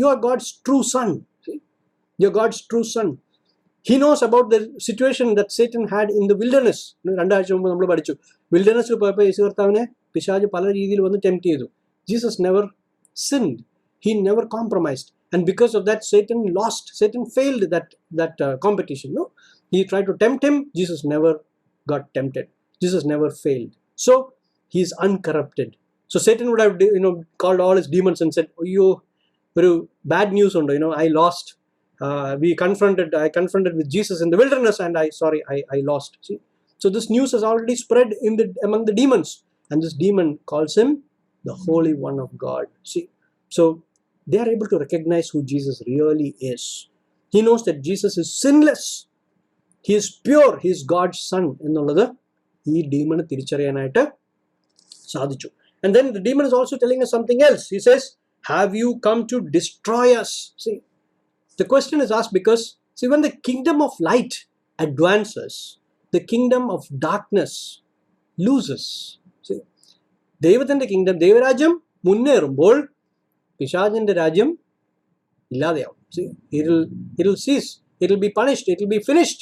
you are God's true son. See? You're God's true son." He knows about the situation that Satan had in the wilderness. Wilderness Jesus never sinned. He never compromised. And because of that, Satan failed that competition. No, he tried to tempt him. Jesus never got tempted. Jesus never failed. So he is uncorrupted. So Satan would have called all his demons and said, "Oh, you bad news undo. I lost. I confronted with Jesus in the wilderness, and I lost." See, so this news has already spread among the demons, and this demon calls him the Holy One of God. See, so they are able to recognize who Jesus really is. He knows that Jesus is sinless. He is pure. He is God's son. And then the demon is also telling us something else. He says, "Have you come to destroy us?" See, the question is asked because, see, when the kingdom of light advances, the kingdom of darkness loses. See, Devathinte kingdom, Devarajam munnerumbol, Pishajinte rajam illadeyavum. See, it'll cease. It'll be punished. It'll be finished.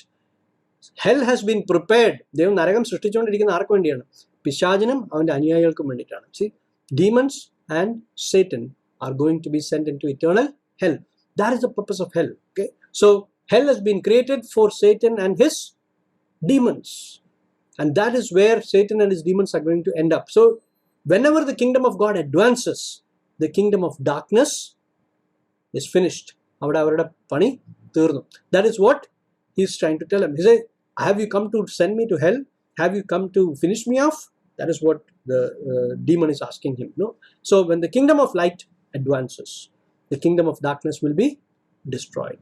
Hell has been prepared. Devan naragam srishtichondirikkunna aarkku vendiyana? Pishajanam avante anuyayalkkum venditana. See, demons and Satan are going to be sent into eternal hell. That is the purpose of hell. Okay, so hell has been created for Satan and his demons, and that is where Satan and his demons are going to end up. So whenever the kingdom of God advances, the kingdom of darkness is finished. That is what he's trying to tell him. He said, "Have you come to send me to hell? Have you come to finish me off?" That is what the demon is asking him. No. So when the kingdom of light advances, the kingdom of darkness will be destroyed.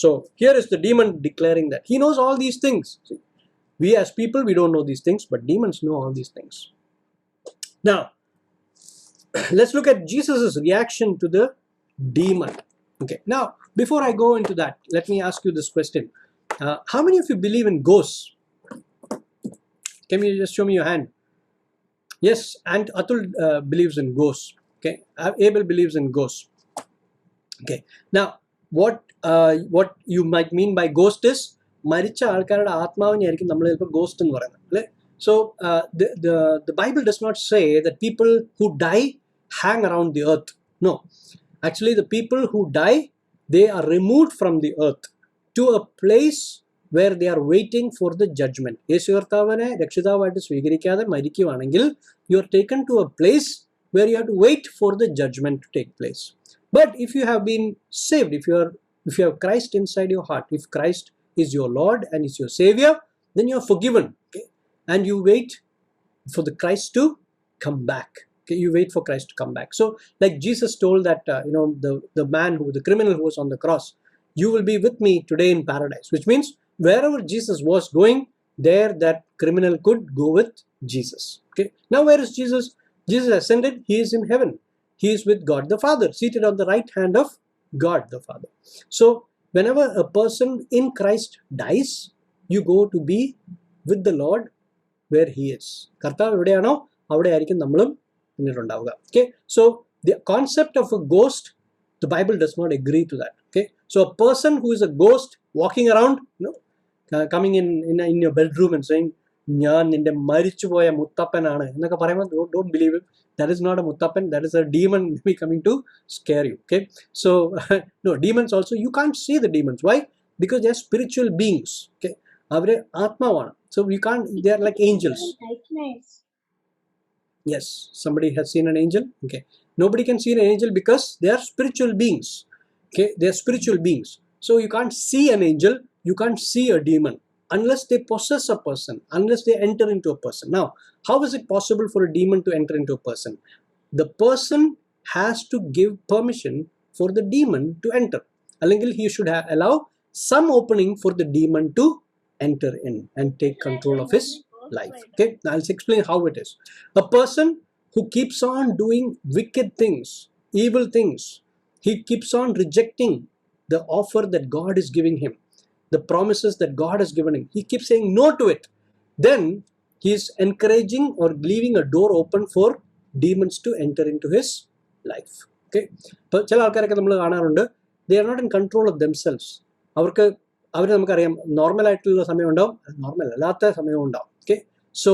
So here is the demon declaring that. He knows all these things. See, we as people, we don't know these things, but demons know all these things. Now, let's look at Jesus' reaction to the demon. Okay. Now, before I go into that, let me ask you this question. How many of you believe in ghosts? Can you just show me your hand? Yes, and Atul believes in ghosts. Okay, Abel believes in ghosts. Okay, now what you might mean by ghost is മരിച്ച ആൾക്കാരുടെ ആത്മാവിനെയായിരിക്കും നമ്മൾ ചിലപ്പോൾ ghost എന്ന് പറയുന്നത് അല്ലേ? So the Bible does not say that people who die hang around the earth. No, actually the people who die, they are removed from the earth to a place where they are waiting for the judgment. യേശു കർത്താവിനെ രക്ഷിതാവായിട്ട് സ്വീകരിക്കാതെ മരിക്കുകയാണെങ്കിൽ you are taken to a place where you have to wait for the judgment to take place. But if you have been saved, if you have Christ inside your heart, if Christ is your Lord and is your Savior, then you are forgiven. Okay? And you wait for the Christ to come back. Okay? You wait for Christ to come back. So, like Jesus told that the criminal who was on the cross, "You will be with me today in paradise," which means wherever Jesus was going, there that criminal could go with Jesus. Okay. Now where is Jesus? Jesus ascended. He is in heaven. He is with God the Father, seated on the right hand of God the Father. So whenever a person in Christ dies, you go to be with the Lord where he is. Karthav evideyano avade aayirikkum nammalum pinnittundavuka. Okay. So the concept of a ghost, the Bible does not agree to that. Okay. So a person who is a ghost walking around, coming in your bedroom and saying, ഞാൻ നിന്റെ മരിച്ചുപോയ മുത്തപ്പനാണ് എന്നൊക്കെ പറയുമ്പോൾ don't believe it. That is not a muttappan, that is a demon maybe coming to scare you. Okay, so no, demons also, you can't see the demons. Why? Because they are spiritual beings. Okay, avare atmavana, so we can't, they are like angels. Yes, somebody has seen an angel. Okay, nobody can see an angel because they are spiritual beings. Okay, they are spiritual beings, so you can't see an angel, you can't see a demon unless they possess a person, unless they enter into a person. Now, how is it possible for a demon to enter into a person? The person has to give permission for the demon to enter. അല്ലെങ്കിൽ he should allow some opening for the demon to enter in and take control of his life. Okay, now I'll explain how it is. A person who keeps on doing wicked things, evil things, he keeps on rejecting the offer that God is giving him, the promises that God has given him, he keeps saying no to it, then he is encouraging or leaving a door open for demons to enter into his life. Okay, ഇപ്പോൾ ചില ആൾക്കാരൊക്കെ നമ്മൾ കാണാറുണ്ട്, they are not in control of themselves. അവർ നമുക്കറിയാം normal ആയിട്ടുള്ള സമയം ഉണ്ടാവും, normal അല്ലാത്ത സമയവും ഉണ്ടാവും. Okay, so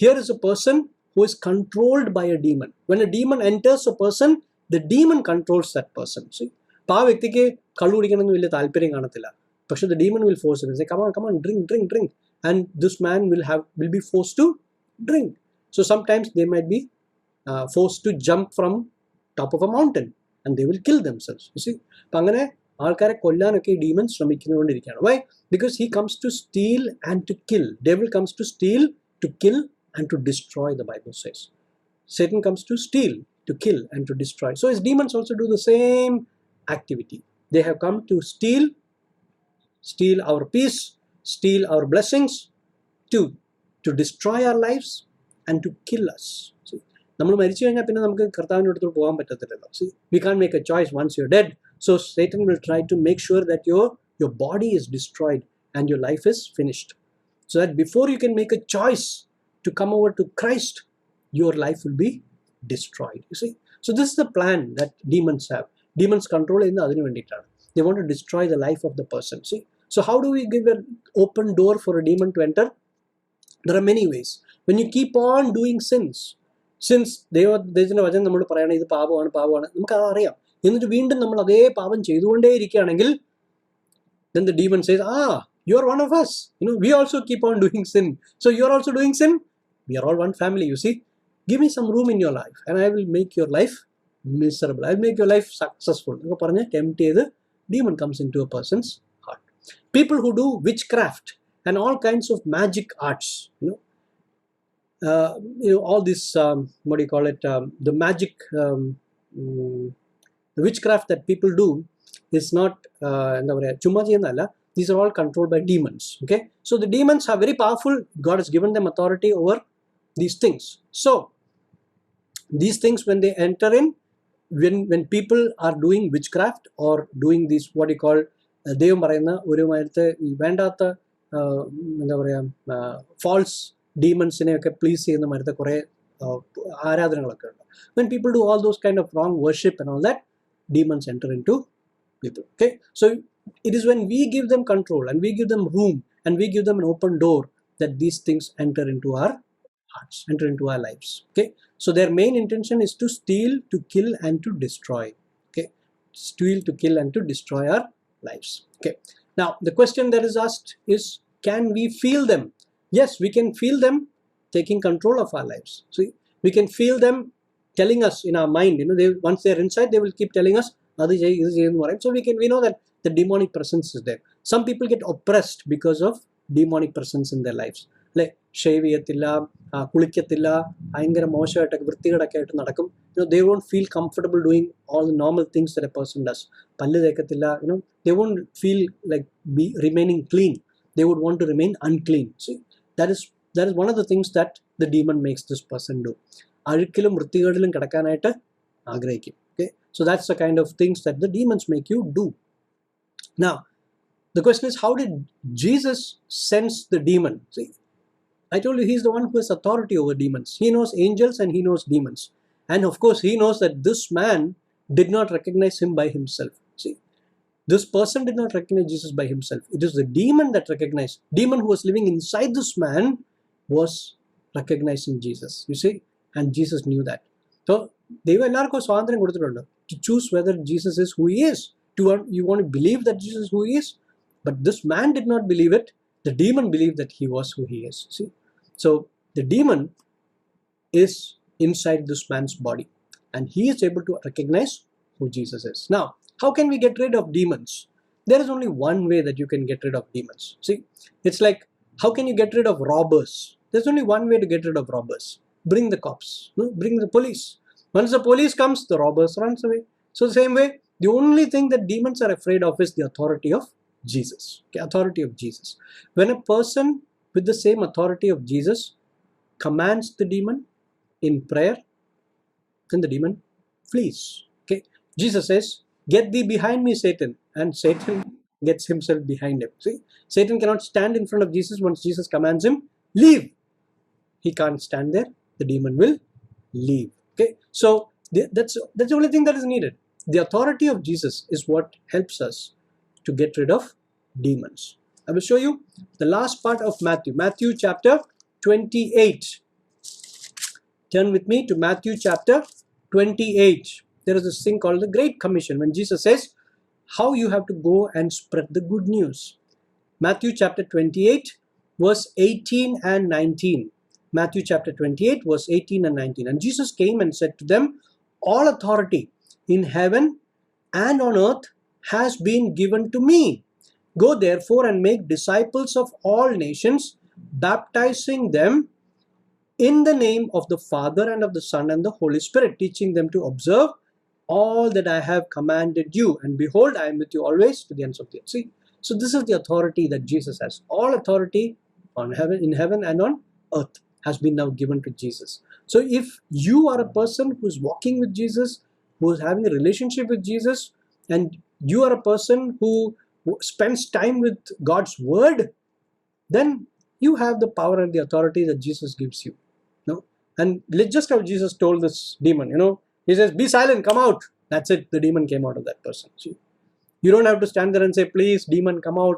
here is a person who is controlled by a demon. When a demon enters a person, the demon controls that person. See, അപ്പോൾ ആ വ്യക്തിക്ക് കള്ളു കുടിക്കണമെന്ന് വലിയ താല്പര്യം കാണത്തില്ല, പക്ഷെ the demon will force him and say, come on, drink, and this man will be forced to drink. So sometimes they might be forced to jump from top of a mountain and they will kill themselves. You see, അപ്പം അങ്ങനെ ആൾക്കാരെ കൊല്ലാനൊക്കെ ഈ demon ശ്രമിക്കുന്നതുകൊണ്ടിരിക്കുകയാണ്. Why? Because he comes to steal and to kill. Devil comes to steal, to kill and to destroy, the Bible says. Satan comes to steal, to kill and to destroy. So his demons also do the same activity. They have come to steal our peace, steal our blessings, to destroy our lives and to kill us. See, നമ്മൾ മരിച്ചു കഴിഞ്ഞാൽ പിന്നെ നമുക്ക് കർത്താവിൻ്റെ അടുത്തോട്ട് പോകാൻ പറ്റത്തില്ലല്ലോ. See, we can't make a choice once you're dead. So Satan will try to make sure that your body is destroyed and your life is finished, so that before you can make a choice to come over to Christ, your life will be destroyed. You see, so this is the plan that demons have. Demons control ചെയ്യുന്നത് അതിനു വേണ്ടിയിട്ടാണ്. They want to destroy the life of the person. See, so how do we give an open door for a demon to enter? There are many ways. When you keep on doing sins, ദൈവത്തിൻ്റെ വചനം നമ്മൾ പറയണം ഇത് പാപമാണ്, നമുക്കത് അറിയാം, എന്നിട്ട് വീണ്ടും നമ്മൾ അതേ പാപം ചെയ്തുകൊണ്ടേയിരിക്കുകയാണെങ്കിൽ, then the demon says, you are one of us, we also keep on doing sin, so you are also doing sin, we are all one family. You see, give me some room in your life and I will make your life miserable, I will make your life successful എന്നൊക്കെ പറഞ്ഞ് tempt ചെയ്ത് demon comes into a person's heart. People who do witchcraft and all kinds of magic arts, all this what do you call it, the magic, the witchcraft that people do is not chumma cheyyunnalla. These are all controlled by demons. Okay, so the demons are very powerful. God has given them authority over these things. So these things, when they enter in, when people are doing witchcraft or doing this what you call ദൈവം പറയുന്ന ഒരു മാതിരത്തെ വേണ്ടാത്ത എന്താ പറയുക false ഡീമൺസിനെയൊക്കെ please ചെയ്യുന്ന മാതിരത്തെ കുറേ ആരാധനകളൊക്കെ ഉണ്ട്. When people do all those kind of wrong worship and all that, demons enter into people. Okay, so it is when we give them control and we give them room and we give them an open door that these things enter into our hearts, enter into our lives. Okay, so their main intention is to steal, to kill and to destroy. Okay, steal, to kill and to destroy our lives. Okay, now the question that is asked is, can we feel them? Yes, we can feel them taking control of our lives. See, we can feel them telling us in our mind, once they are inside, they will keep telling us, so we know that the demonic presence is there. Some people get oppressed because of demonic presence in their lives. Like shave ചെയ്യത്തില്ല, കുളിക്കത്തില്ല, ഭയങ്കര മോശമായിട്ടൊക്കെ വൃത്തികേടൊക്കെ ആയിട്ട് നടക്കും. They won't feel comfortable doing all the normal things that a person does. പല്ല് തേക്കത്തില്ല, they won't feel like remaining clean. They would want to remain unclean. See, that is one of the things that the demon makes this person do. അഴുക്കിലും വൃത്തികേടിലും കിടക്കാനായിട്ട് ആഗ്രഹിക്കും. Okay, so that's the kind of things that the demons make you do. Now the question is, how did Jesus sense the demon? See, I told you he's the one who has authority over demons. He knows angels and he knows demons, and of course he knows that this man did not recognize him by himself. See, this person did not recognize Jesus by himself. It is the demon that recognized. Demon who was living inside this man was recognizing Jesus. You see, and Jesus knew that. So ദൈവം എല്ലാവർക്കും സ്വാതന്ത്ര്യം കൊടുത്തിട്ടുണ്ട് to choose whether Jesus is who he is. You want to believe that Jesus is who he is, but this man did not believe it. The demon believed that he was who he is. See, so the demon is inside this man's body, and he is able to recognize who Jesus is. Now, how can we get rid of demons? There is only one way that you can get rid of demons. See, it's like, how can you get rid of robbers? There's only one way to get rid of robbers. Bring the cops, bring the police. Once the police comes, the robbers runs away. So the same way, the only thing that demons are afraid of is the authority of Jesus. Okay, authority of Jesus. When a person with the same authority of Jesus commands the demon in prayer, then the demon flees. Okay, Jesus says, "Get thee behind me, Satan," and Satan gets himself behind him. See, Satan cannot stand in front of Jesus. Once Jesus commands him, leave, he can't stand there. The demon will leave. Okay, so that's the only thing that is needed. The authority of Jesus is what helps us to get rid of demons. I will show you the last part of Matthew chapter 28. Turn with me to Matthew chapter 28. There is this thing called the Great Commission, when Jesus says how you have to go and spread the good news. Matthew chapter 28 verse 18 and 19. Matthew chapter 28 verse 18 and 19. And Jesus came and said to them, "All authority in heaven and on earth has been given to me. Go therefore and make disciples of all nations, baptizing them in the name of the Father and of the Son and the Holy Spirit, teaching them to observe all that I have commanded you. And behold, I am with you always to the ends of the earth." See, so this is the authority that Jesus has. All authority in heaven and on earth has been now given to Jesus. So if you are a person who is walking with Jesus, who is having a relationship with Jesus, and you are a person who spends time with God's word, then you have the power and the authority that Jesus gives you. No? And just how Jesus told this demon, he says, "Be silent, come out." That's it. The demon came out of that person. See? You don't have to stand there and say, "Please, demon, come out."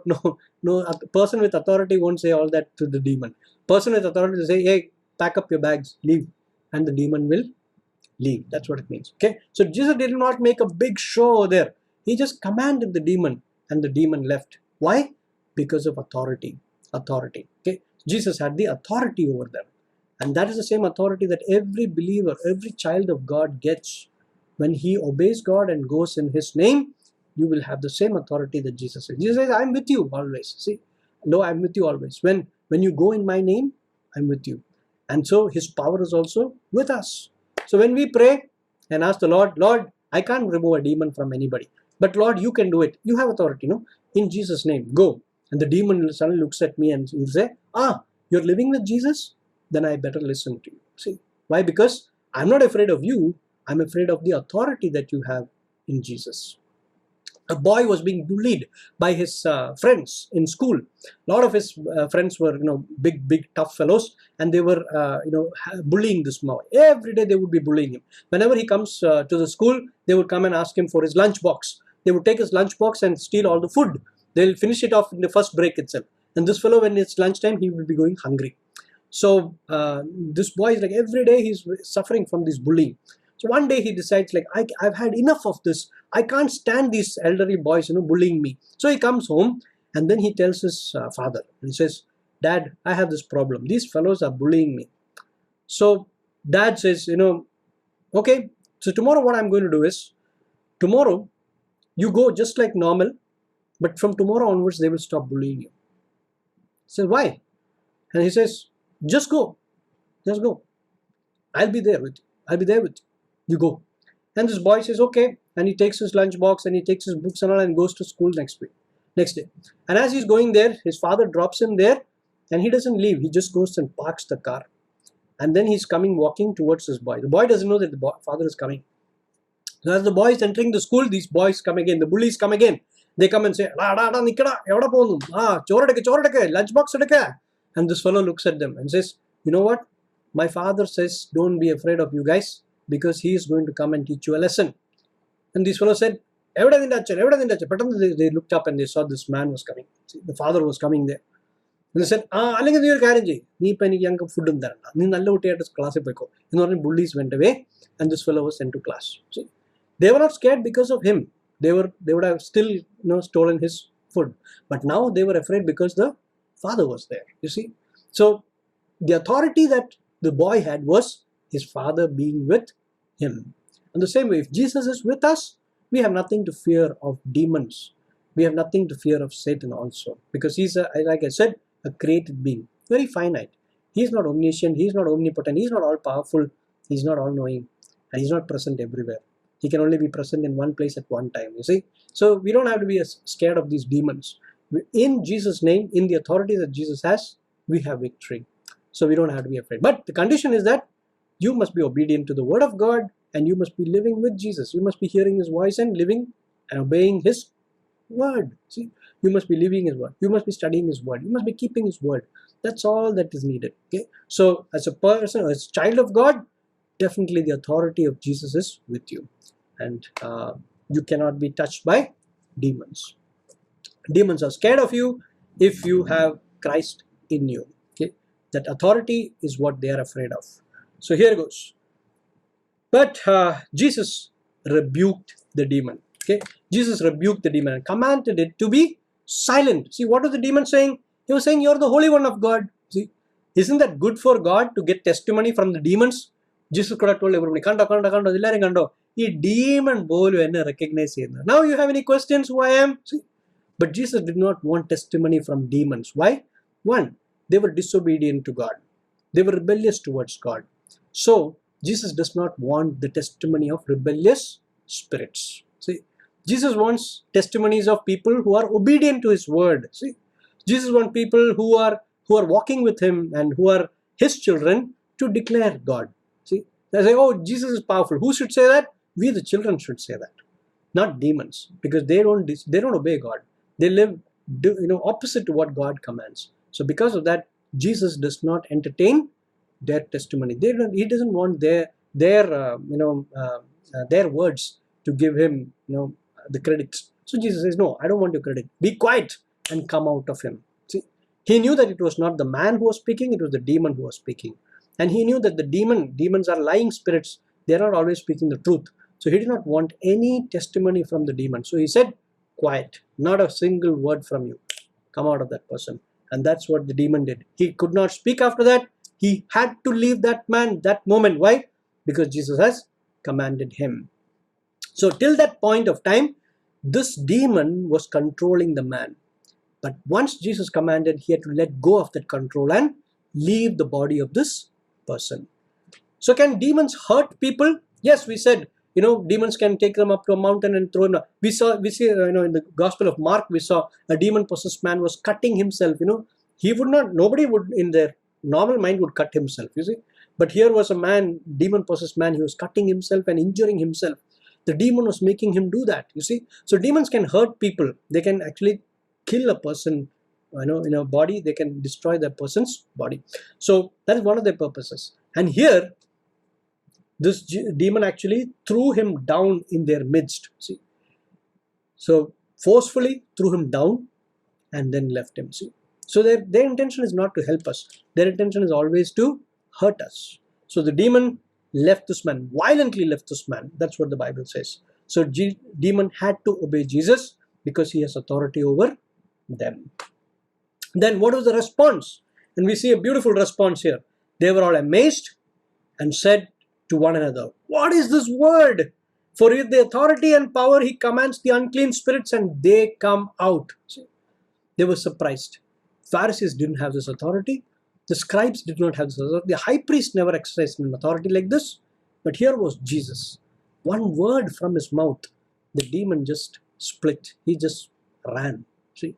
No, a person with authority won't say all that to the demon. Person with authority will say, "Hey, pack up your bags, leave," and the demon will leave. That's what it means. Okay, so Jesus did not make a big show there. He just commanded the demon, and the demon left. Why? Because of authority. Okay, Jesus had the authority over them, and that is the same authority that every believer, every child of God gets when he obeys God and goes in His name. You will have the same authority that Jesus says. Jesus says, "I'm with you always." See, no, I'm with you always. When you go in my name, I'm with you. And so His power is also with us. So when we pray and ask the Lord, "Lord, I can't remove a demon from anybody, but Lord, you can do it. You have authority, no? In Jesus' name, go." And the demon suddenly looks at me and he'll say, "You're living with Jesus? Then I better listen to you." See, why? Because I'm not afraid of you. I'm afraid of the authority that you have in Jesus. A boy was being bullied by his friends in school. A lot of his friends were, big, tough fellows, and they were, bullying this boy. Every day they would be bullying him. Whenever he comes to the school, they would come and ask him for his lunch box. They would take his lunch box and steal all the food. They'll finish it off in the first break itself. And this fellow, when it's lunchtime, he will be going hungry. So this boy is like, every day he's suffering from this bullying. So one day he decides, like, I've had enough of this. I can't stand these elderly boys, bullying me. So he comes home and then he tells his father. And he says, "Dad, I have this problem. These fellows are bullying me." So Dad says, "Okay, so tomorrow what I'm going to do is, tomorrow you go just like normal, but from tomorrow onwards they will stop bullying you." He says, "Why?" And he says, "Just go. Just go. I'll be there with you. I'll be there with you. You go." And this boy says, "Okay." And he takes his lunch box and he takes his books and all and goes to school next day. And as he's going there, his father drops him there and he doesn't leave. He just goes and parks the car. And then he's walking towards this boy. The boy doesn't know that the father is coming. So as the boy is entering the school, these boys come again. The bullies come again. They come and say, lunch box. And this fellow looks at them and says, "You know what? My father says, don't be afraid of you guys, because he is going to come and teach you a lesson." And these fellows said, "Everything touch. But they looked up and they saw this man was coming. See, the father was coming there. And they said, അല്ലെങ്കിൽ നീ ഒരു കാര്യം ചെയ്യും, നീ ഇപ്പം എനിക്ക് ഞങ്ങൾക്ക് ഫുഡും തരണ്ട, നീ നല്ല കുട്ടിയായിട്ട് ക്ലാസ്സിൽ പോയിക്കോ എന്ന് പറഞ്ഞ് bullies went away and this fellow was sent to class. See, they were not scared because of him. They would have still stolen his food, but now they were afraid because the father was there. You see, so the authority that the boy had was his father being with him. In the same way, if Jesus is with us, we have nothing to fear of demons. We have nothing to fear of Satan also, because he's like I said, a created being, very finite. He's not omniscient, he's not omnipotent, he's not all powerful, he's not all knowing, and he's not present everywhere. He can only be present in one place at one time, you see. So we don't have to be scared of these demons. In Jesus' name, in the authority that Jesus has, we have victory. So we don't have to be afraid. But the condition is that you must be obedient to the word of God, and you must be living with Jesus. You must be hearing his voice and living and obeying his word. See, you must be living his word. You must be studying his word. You must be keeping his word. That's all that is needed. Okay. So as a person, as a child of God, definitely the authority of Jesus is with you, and you cannot be touched by demons. Demons are scared of you if you have Christ in you. Okay, that authority is what they are afraid of. So here goes. But Jesus rebuked the demon. Okay, Jesus rebuked the demon and commanded it to be silent. See, what was the demon saying? He was saying, "You're the Holy One of God." See, isn't that good for God to get testimony from the demons? Jesus could have told everybody, "Kando, kando, kando, illarum kando." Ee demon bolu enna recognize cheyunnu. Now you have any questions who I am? See, but Jesus did not want testimony from demons. Why? One, they were disobedient to God. They were rebellious towards God. So Jesus does not want the testimony of rebellious spirits. See, Jesus wants testimonies of people who are obedient to his word. See, Jesus wants people who are walking with him and who are his children to declare God. See, they say, "Oh, Jesus is powerful." Who should say that? We, the children, should say that, not demons, because they don't obey God. They live opposite to what God commands. So because of that, Jesus does not entertain their testimony. He doesn't want their words to give him the credits. So Jesus says, "No, I don't want your credit. Be quiet and come out of him." See, he knew that it was not the man who was speaking, it was the demon who was speaking. And he knew that the demons are lying spirits. They're not always speaking the truth. So he did not want any testimony from the demon. So he said, "Quiet, not a single word from you. Come out of that person." And that's what the demon did. He could not speak after that. He had to leave that man that moment. Why? Because Jesus has commanded him. So till that point of time, this demon was controlling the man. But once Jesus commanded, he had to let go of that control and leave the body of this person. So can demons hurt people? Yes, we said, demons can take them up to a mountain and throw them. We see, in the Gospel of Mark, we saw a demon-possessed man was cutting himself. Nobody would in their normal mind would cut himself, you see. But here was a man, demon-possessed man, he was cutting himself and injuring himself. The demon was making him do that, you see. So demons can hurt people. They can actually kill a person, in a body. They can destroy that person's body. So that is one of their purposes. And here, this demon actually threw him down in their midst. See, so forcefully threw him down and then left him. See, so their intention is not to help us. Their intention is always to hurt us. So the demon left this man, violently left this man. That's what the Bible says. So demon had to obey Jesus because he has authority over them. Then what was the response? And we see a beautiful response here. They were all amazed and said to one another, "What is this word? For with the authority and power he commands the unclean spirits and they come out." See, they were surprised. Pharisees didn't have this authority. The scribes did not have this authority. The high priest never exercised an authority like this. But here was Jesus. One word from his mouth, the demon just split. He just ran. See,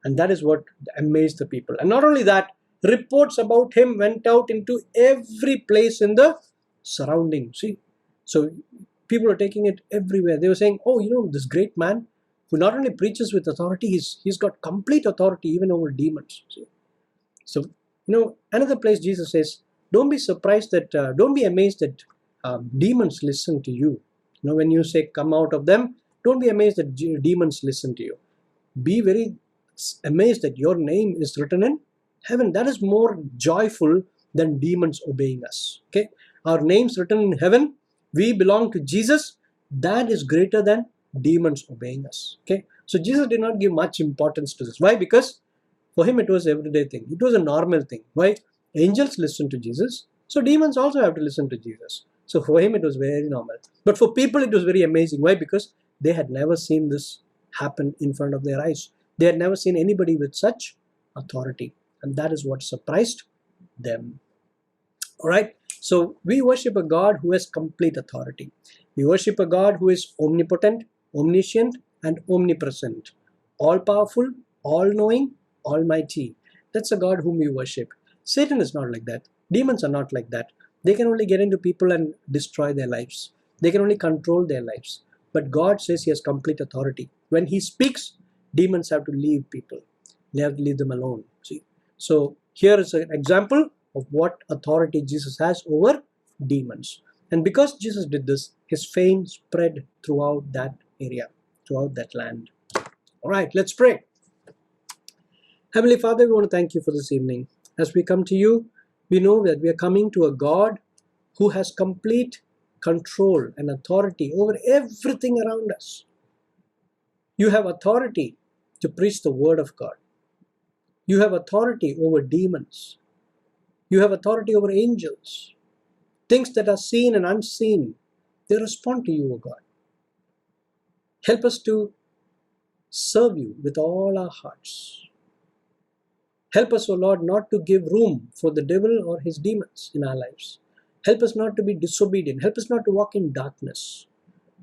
and that is what amazed the people. And not only that, reports about him went out into every place in the surrounding. See, so people are taking it everywhere. They were saying, "Oh, this great man who not only preaches with authority, he's got complete authority even over demons." See? So another place Jesus says, don't be surprised that don't be amazed that demons listen to you. When you say come out of them, don't be amazed that demons listen to you. Be very amazed that your name is written in Heaven, that is more joyful than demons obeying us. Okay, our names written in heaven, we belong to Jesus. That is greater than demons obeying us. Okay, so Jesus did not give much importance to this. Why? Because for him it was everyday thing. It was a normal thing. Why? Angels listen to Jesus, so demons also have to listen to Jesus. So for him it was very normal. But for people it was very amazing. Why? Because they had never seen this happen in front of their eyes. They had never seen anybody with such authority. And that is what surprised them. All right. So we worship a God who has complete authority. We worship a God who is omnipotent, omniscient, and omnipresent, all powerful, all knowing, almighty. That's a God whom we worship. Satan is not like that. Demons are not like that. They can only get into people and destroy their lives. They can only control their lives. But God says he has complete authority. When he speaks, demons have to leave people. They have to leave them alone. See? So here is an example of what authority Jesus has over demons. And because Jesus did this, his fame spread throughout that area, throughout that land. All right, let's pray. Heavenly Father, we want to thank you for this evening. As we come to you, we know that we are coming to a God who has complete control and authority over everything around us. You have authority to preach the word of God. You have authority over demons. You have authority over angels. Things that are seen and unseen, they respond to you, O God. Help us to serve you with all our hearts. Help us, O Lord, not to give room for the devil or his demons in our lives. Help us not to be disobedient. Help us not to walk in darkness.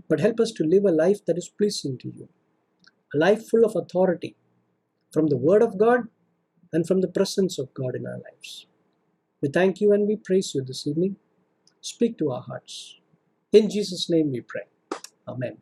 But help us to live a life that is pleasing to you. A life full of authority from the word of God and from the presence of God in our lives. We thank you and we praise you this evening. Speak to our hearts. In Jesus' name we pray. Amen.